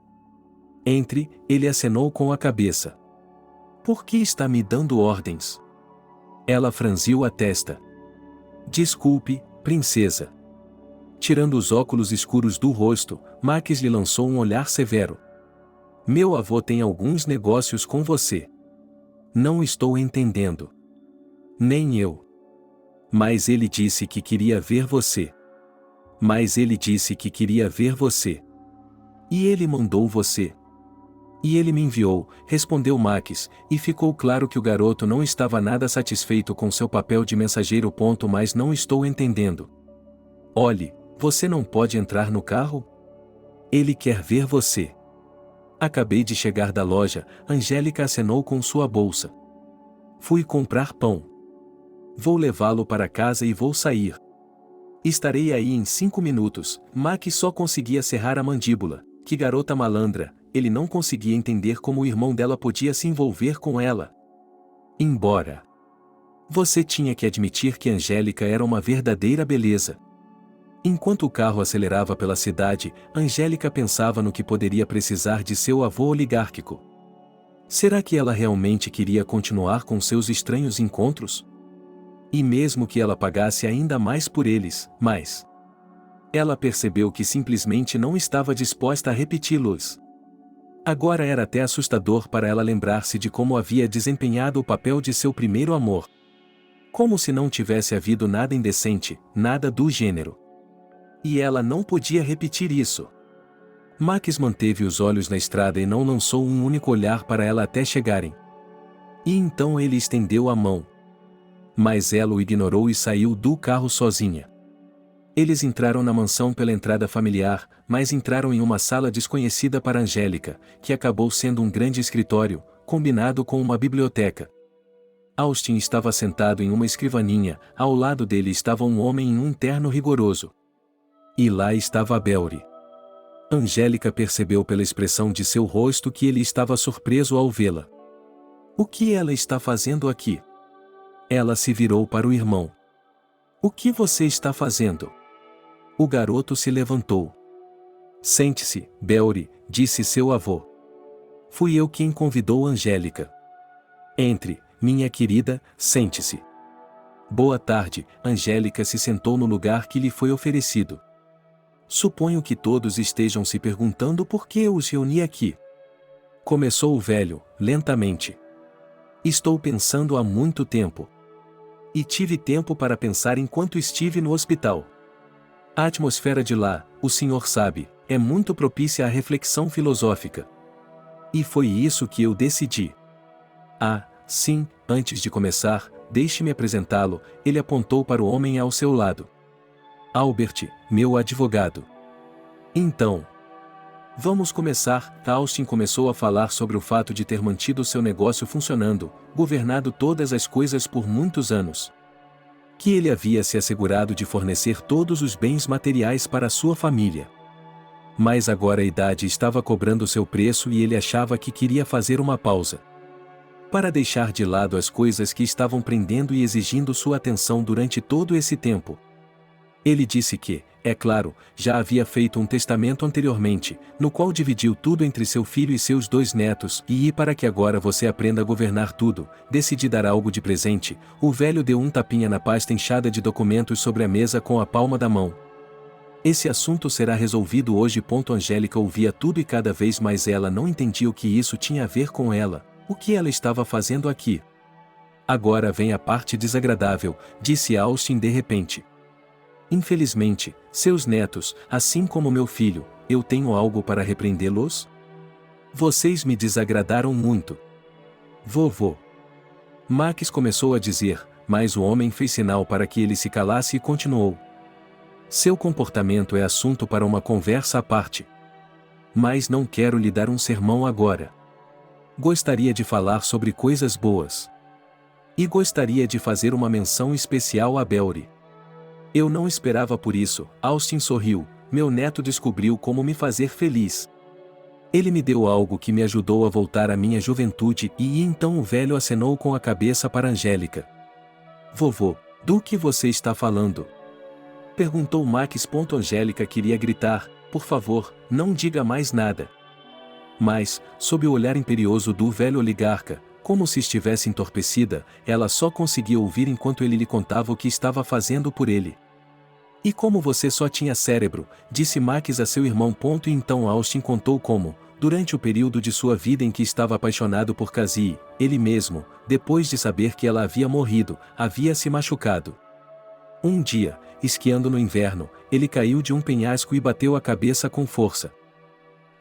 Entre, ele acenou com a cabeça. Por que está me dando ordens? Ela franziu a testa. Desculpe, princesa. Tirando os óculos escuros do rosto, Max lhe lançou um olhar severo. Meu avô tem alguns negócios com você. Não estou entendendo. Nem eu. Mas ele disse que queria ver você. Mas ele disse que queria ver você. E ele mandou você. E ele me enviou, respondeu Max, e ficou claro que o garoto não estava nada satisfeito com seu papel de mensageiro. Mas não estou entendendo. Olhe, você não pode entrar no carro? Ele quer ver você. Acabei de chegar da loja, Angélica acenou com sua bolsa. Fui comprar pão. Vou levá-lo para casa e vou sair. Estarei aí em 5 minutos. Max só conseguia cerrar a mandíbula. Que garota malandra, ele não conseguia entender como o irmão dela podia se envolver com ela. Embora. Você tinha que admitir que Angélica era uma verdadeira beleza. Enquanto o carro acelerava pela cidade, Angélica pensava no que poderia precisar de seu avô oligárquico. Será que ela realmente queria continuar com seus estranhos encontros? E mesmo que ela pagasse ainda mais por eles, mas ela percebeu que simplesmente não estava disposta a repeti-los. Agora era até assustador para ela lembrar-se de como havia desempenhado o papel de seu primeiro amor. Como se não tivesse havido nada indecente, nada do gênero. E ela não podia repetir isso. Max manteve os olhos na estrada e não lançou um único olhar para ela até chegarem. E então ele estendeu a mão. Mas ela o ignorou e saiu do carro sozinha. Eles entraram na mansão pela entrada familiar, mas entraram em uma sala desconhecida para Angélica, que acabou sendo um grande escritório, combinado com uma biblioteca. Austin estava sentado em uma escrivaninha, ao lado dele estava um homem em um terno rigoroso. E lá estava Belry. Angélica percebeu pela expressão de seu rosto que ele estava surpreso ao vê-la. O que ela está fazendo aqui? Ela se virou para o irmão. O que você está fazendo? O garoto se levantou. Sente-se, Belry, disse seu avô. Fui eu quem convidou Angélica. Entre, minha querida, sente-se. Boa tarde, Angélica se sentou no lugar que lhe foi oferecido. Suponho que todos estejam se perguntando por que eu os reuni aqui. Começou o velho, lentamente. Estou pensando há muito tempo. E tive tempo para pensar enquanto estive no hospital. A atmosfera de lá, o senhor sabe, é muito propícia à reflexão filosófica. E foi isso que eu decidi. Ah, sim, antes de começar, deixe-me apresentá-lo, ele apontou para o homem ao seu lado. Albert, meu advogado. Então. Vamos começar. Austin começou a falar sobre o fato de ter mantido seu negócio funcionando, governado todas as coisas por muitos anos. Que ele havia se assegurado de fornecer todos os bens materiais para sua família. Mas agora a idade estava cobrando seu preço e ele achava que queria fazer uma pausa. Para deixar de lado as coisas que estavam prendendo e exigindo sua atenção durante todo esse tempo. Ele disse que, é claro, já havia feito um testamento anteriormente, no qual dividiu tudo entre seu filho e seus 2 netos, e para que agora você aprenda a governar tudo, decidi dar algo de presente. O velho deu um tapinha na pasta inchada de documentos sobre a mesa com a palma da mão. Esse assunto será resolvido hoje. Angélica ouvia tudo e cada vez mais ela não entendia o que isso tinha a ver com ela, o que ela estava fazendo aqui. Agora vem a parte desagradável, disse Austin de repente. Infelizmente, seus netos, assim como meu filho, eu tenho algo para repreendê-los? Vocês me desagradaram muito. Vovô. Max começou a dizer, mas o homem fez sinal para que ele se calasse e continuou. Seu comportamento é assunto para uma conversa à parte. Mas não quero lhe dar um sermão agora. Gostaria de falar sobre coisas boas. E gostaria de fazer uma menção especial a Belry. Eu não esperava por isso, Austin sorriu, meu neto descobriu como me fazer feliz. Ele me deu algo que me ajudou a voltar à minha juventude e então o velho acenou com a cabeça para Angélica. Vovô, do que você está falando? Perguntou Max. Angélica queria gritar, por favor, não diga mais nada. Mas, sob o olhar imperioso do velho oligarca, como se estivesse entorpecida, ela só conseguia ouvir enquanto ele lhe contava o que estava fazendo por ele. E como você só tinha cérebro, disse Max a seu irmão. E então Austin contou como, durante o período de sua vida em que estava apaixonado por Cassie, ele mesmo, depois de saber que ela havia morrido, havia se machucado. Um dia, esquiando no inverno, ele caiu de um penhasco e bateu a cabeça com força.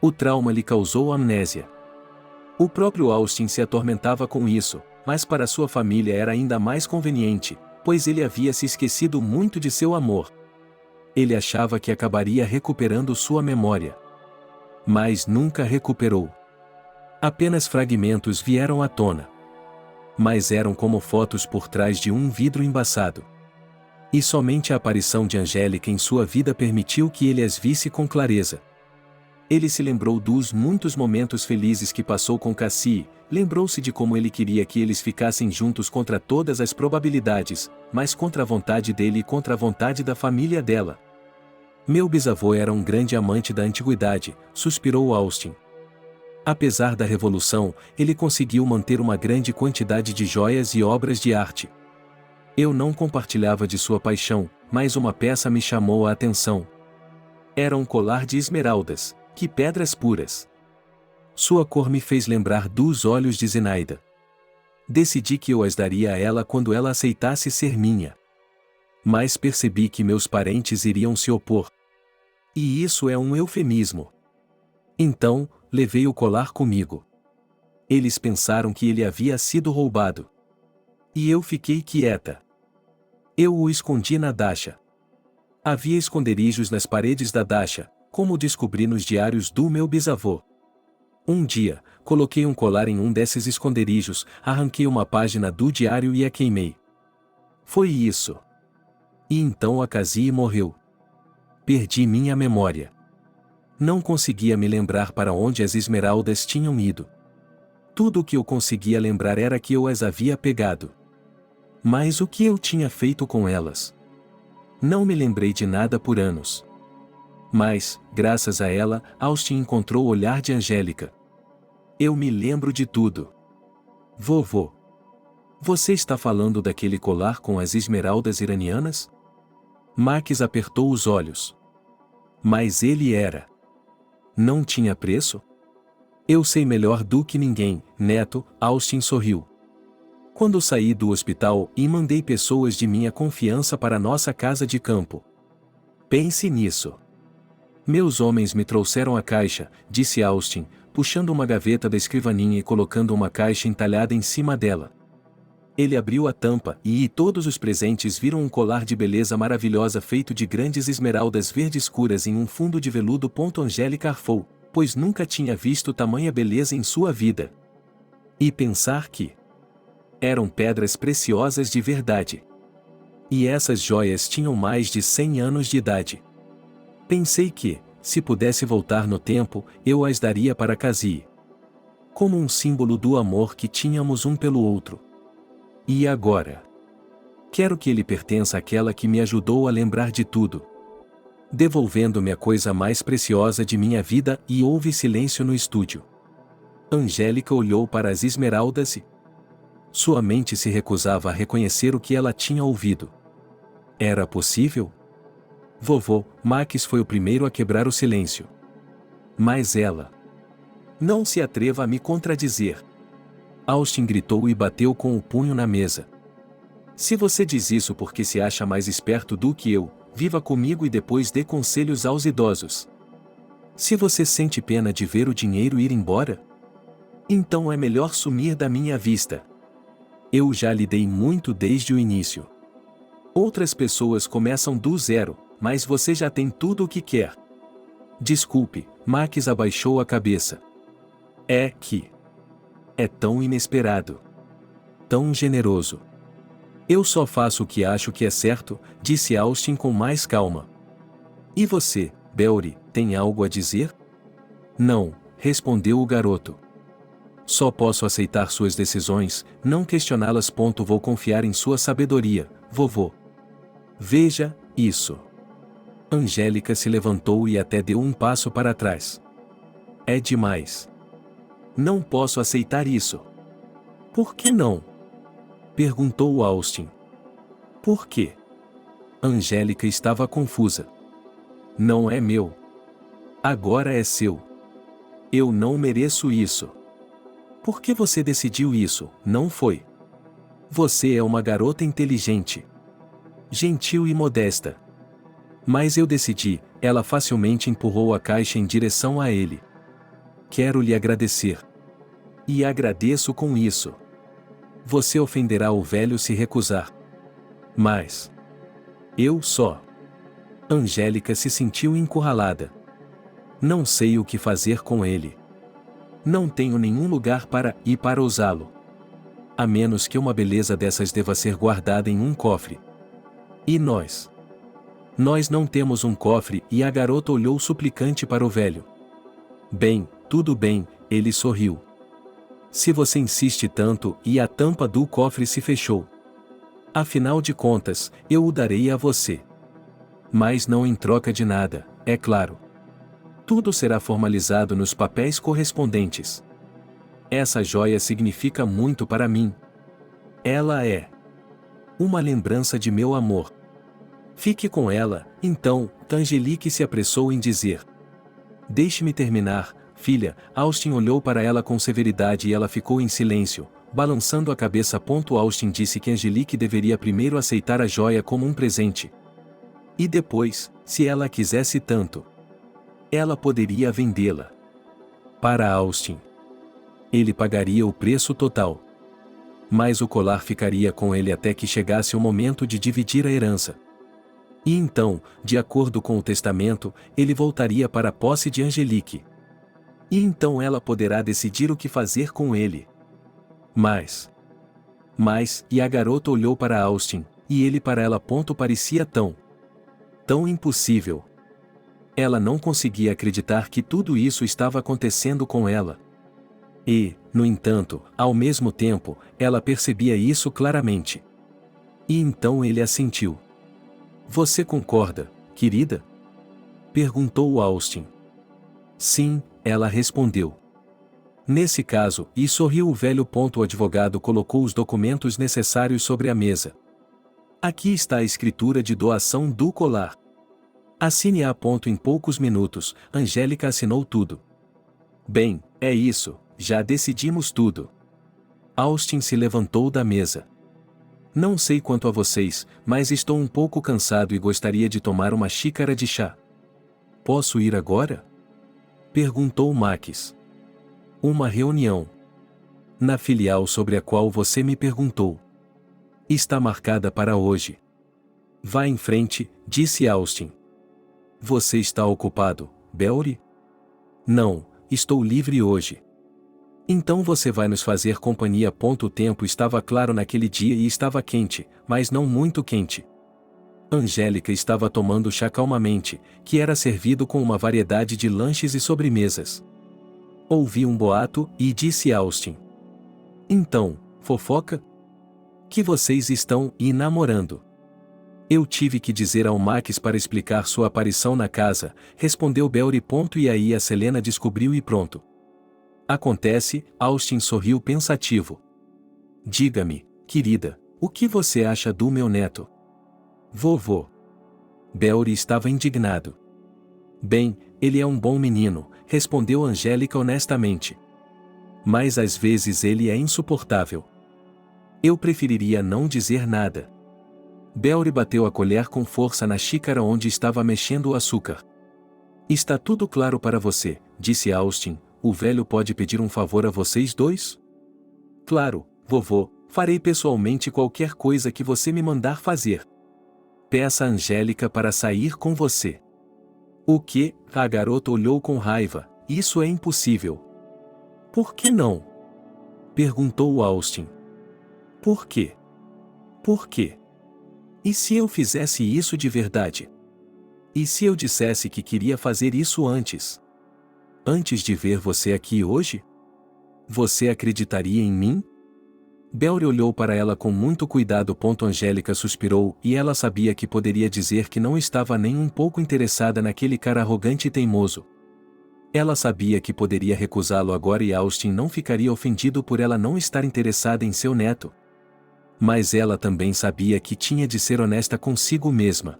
O trauma lhe causou amnésia. O próprio Austin se atormentava com isso, mas para sua família era ainda mais conveniente, pois ele havia se esquecido muito de seu amor. Ele achava que acabaria recuperando sua memória. Mas nunca recuperou. Apenas fragmentos vieram à tona. Mas eram como fotos por trás de um vidro embaçado. E somente a aparição de Angélica em sua vida permitiu que ele as visse com clareza. Ele se lembrou dos muitos momentos felizes que passou com Cassie, lembrou-se de como ele queria que eles ficassem juntos contra todas as probabilidades, mas contra a vontade dele e contra a vontade da família dela. Meu bisavô era um grande amante da antiguidade, suspirou Austin. Apesar da revolução, ele conseguiu manter uma grande quantidade de joias e obras de arte. Eu não compartilhava de sua paixão, mas uma peça me chamou a atenção. Era um colar de esmeraldas, que pedras puras. Sua cor me fez lembrar dos olhos de Zenaida. Decidi que eu as daria a ela quando ela aceitasse ser minha. Mas percebi que meus parentes iriam se opor. E isso é um eufemismo. Então, levei o colar comigo. Eles pensaram que ele havia sido roubado. E eu fiquei quieta. Eu o escondi na dacha. Havia esconderijos nas paredes da dacha, como descobri nos diários do meu bisavô. Um dia, coloquei um colar em um desses esconderijos, arranquei uma página do diário e a queimei. Foi isso. E então a Cassie morreu. Perdi minha memória. Não conseguia me lembrar para onde as esmeraldas tinham ido. Tudo o que eu conseguia lembrar era que eu as havia pegado. Mas o que eu tinha feito com elas? Não me lembrei de nada por anos. Mas, graças a ela, Austin encontrou o olhar de Angélica. Eu me lembro de tudo. Vovô. Você está falando daquele colar com as esmeraldas iranianas? Max apertou os olhos. Mas ele era. Não tinha preço? Eu sei melhor do que ninguém, neto, Austin sorriu. Quando saí do hospital e mandei pessoas de minha confiança para nossa casa de campo. Pense nisso. Meus homens me trouxeram a caixa, disse Austin, puxando uma gaveta da escrivaninha e colocando uma caixa entalhada em cima dela. Ele abriu a tampa e todos os presentes viram um colar de beleza maravilhosa feito de grandes esmeraldas verde escuras em um fundo de veludo. Angélica arfou, pois nunca tinha visto tamanha beleza em sua vida. E pensar que eram pedras preciosas de verdade. E essas joias tinham mais de 100 anos de idade. Pensei que, se pudesse voltar no tempo, eu as daria para Cassie. Como um símbolo do amor que tínhamos um pelo outro. E agora? Quero que ele pertença àquela que me ajudou a lembrar de tudo. Devolvendo-me a coisa mais preciosa de minha vida. E houve silêncio no estúdio. Angélica olhou para as esmeraldas e sua mente se recusava a reconhecer o que ela tinha ouvido. Era possível? Vovô, Max foi o primeiro a quebrar o silêncio. Mas ela. Não se atreva a me contradizer. Austin gritou e bateu com o punho na mesa. Se você diz isso porque se acha mais esperto do que eu, viva comigo e depois dê conselhos aos idosos. Se você sente pena de ver o dinheiro ir embora, então é melhor sumir da minha vista. Eu já lhe dei muito desde o início. Outras pessoas começam do zero, mas você já tem tudo o que quer. Desculpe, Max abaixou a cabeça. É que é tão inesperado. Tão generoso. Eu só faço o que acho que é certo, disse Austin com mais calma. E você, Belry, tem algo a dizer? Não, respondeu o garoto. Só posso aceitar suas decisões, não questioná-las. Vou confiar em sua sabedoria, vovô. Veja, isso. Angélica se levantou e até deu um passo para trás. É demais. Não posso aceitar isso. Por que não? Perguntou Austin. Por quê? Angélica estava confusa. Não é meu. Agora é seu. Eu não mereço isso. Por que você decidiu isso, não foi? Você é uma garota inteligente. gentil e modesta. Mas eu decidi, ela facilmente empurrou a caixa em direção a ele. Quero lhe agradecer. E agradeço com isso. Você ofenderá o velho se recusar. Mas eu só. Angélica se sentiu encurralada. Não sei o que fazer com ele. Não tenho nenhum lugar para ir para usá-lo. A menos que uma beleza dessas deva ser guardada em um cofre. E nós? Nós não temos um cofre, e a garota olhou suplicante para o velho. Bem, tudo bem, ele sorriu. Se você insiste tanto, e a tampa do cofre se fechou. Afinal de contas, eu o darei a você. Mas não em troca de nada, é claro. Tudo será formalizado nos papéis correspondentes. Essa joia significa muito para mim. Ela é uma lembrança de meu amor. Fique com ela, então, Angelique se apressou em dizer. Deixe-me terminar, filha. Austin olhou para ela com severidade e ela ficou em silêncio, balançando a cabeça. Austin disse que Angelique deveria primeiro aceitar a joia como um presente. E depois, se ela a quisesse tanto, ela poderia vendê-la. Para Austin, ele pagaria o preço total. Mas o colar ficaria com ele até que chegasse o momento de dividir a herança. E então, de acordo com o testamento, ele voltaria para a posse de Angelique. E então ela poderá decidir o que fazer com ele. Mas, e a garota olhou para Austin, e ele para ela. Parecia tão impossível. Ela não conseguia acreditar que tudo isso estava acontecendo com ela. E, no entanto, ao mesmo tempo, ela percebia isso claramente. E então ele assentiu. Você concorda, querida? Perguntou Austin. Sim, ela respondeu. Nesse caso, e sorriu o velho. O advogado colocou os documentos necessários sobre a mesa. Aqui está a escritura de doação do colar. Assine-a. Em poucos minutos, Angélica assinou tudo. Bem, é isso, já decidimos tudo. Austin se levantou da mesa. Não sei quanto a vocês, mas estou um pouco cansado e gostaria de tomar uma xícara de chá. Posso ir agora? Perguntou Max. Uma reunião na filial sobre a qual você me perguntou. Está marcada para hoje. Vá em frente, disse Austin. Você está ocupado, Belry? Não, estou livre hoje. Então você vai nos fazer companhia. O tempo estava claro naquele dia e estava quente, mas não muito quente. Angélica estava tomando chá calmamente, que era servido com uma variedade de lanches e sobremesas. Ouvi um boato, e disse Austin. Então, fofoca? Que vocês estão namorando? Eu tive que dizer ao Max para explicar sua aparição na casa, respondeu Belry. E aí a Selena descobriu e pronto. Acontece, Austin sorriu pensativo. Diga-me, querida, o que você acha do meu neto? Vovô. Belry estava indignado. Bem, ele é um bom menino, respondeu Angélica honestamente. Mas às vezes ele é insuportável. Eu preferiria não dizer nada. Belry bateu a colher com força na xícara onde estava mexendo o açúcar. Está tudo claro para você, disse Austin. O velho pode pedir um favor a vocês dois? Claro, vovô, farei pessoalmente qualquer coisa que você me mandar fazer. Peça a Angélica para sair com você. O quê? A garota olhou com raiva. Isso é impossível. Por que não? Perguntou Austin. Por quê? Por quê? E se eu fizesse isso de verdade? E se eu dissesse que queria fazer isso antes? Antes de ver você aqui hoje? Você acreditaria em mim? Belry olhou para ela com muito cuidado. Angélica suspirou, e ela sabia que poderia dizer que não estava nem um pouco interessada naquele cara arrogante e teimoso. Ela sabia que poderia recusá-lo agora e Austin não ficaria ofendido por ela não estar interessada em seu neto. Mas ela também sabia que tinha de ser honesta consigo mesma.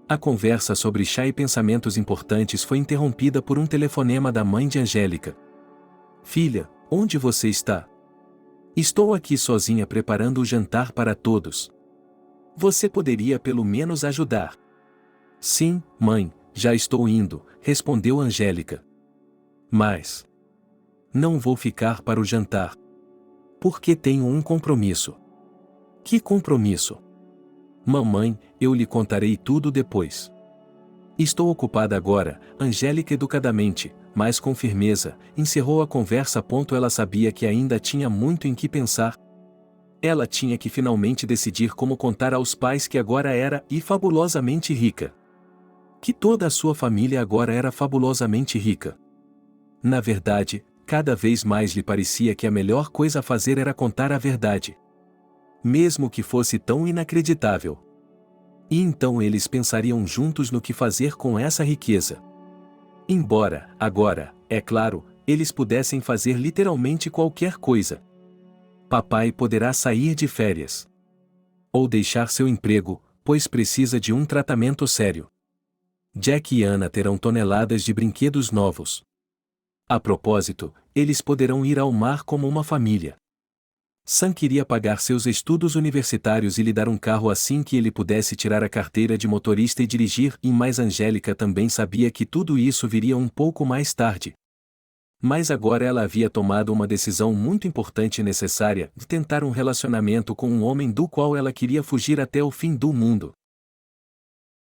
A conversa sobre chá e pensamentos importantes foi interrompida por um telefonema da mãe de Angélica. Filha, onde você está? Estou aqui sozinha preparando o jantar para todos. Você poderia pelo menos ajudar. Sim, mãe, já estou indo, respondeu Angélica. Mas não vou ficar para o jantar. Porque tenho um compromisso. Que compromisso? Mamãe, eu lhe contarei tudo depois. Estou ocupada agora, Angélica educadamente, mas com firmeza, encerrou a conversa. Ela sabia que ainda tinha muito em que pensar. Ela tinha que finalmente decidir como contar aos pais que agora era fabulosamente rica. Que toda a sua família agora era fabulosamente rica. Na verdade, cada vez mais lhe parecia que a melhor coisa a fazer era contar a verdade. Mesmo que fosse tão inacreditável. E então eles pensariam juntos no que fazer com essa riqueza. Embora, agora, é claro, eles pudessem fazer literalmente qualquer coisa. Papai poderá sair de férias. Ou deixar seu emprego, pois precisa de um tratamento sério. Jack e Anna terão toneladas de brinquedos novos. A propósito, eles poderão ir ao mar como uma família. Sam queria pagar seus estudos universitários e lhe dar um carro assim que ele pudesse tirar a carteira de motorista e dirigir, mas Angélica também sabia que tudo isso viria um pouco mais tarde. Mas agora ela havia tomado uma decisão muito importante e necessária, de tentar um relacionamento com um homem do qual ela queria fugir até o fim do mundo.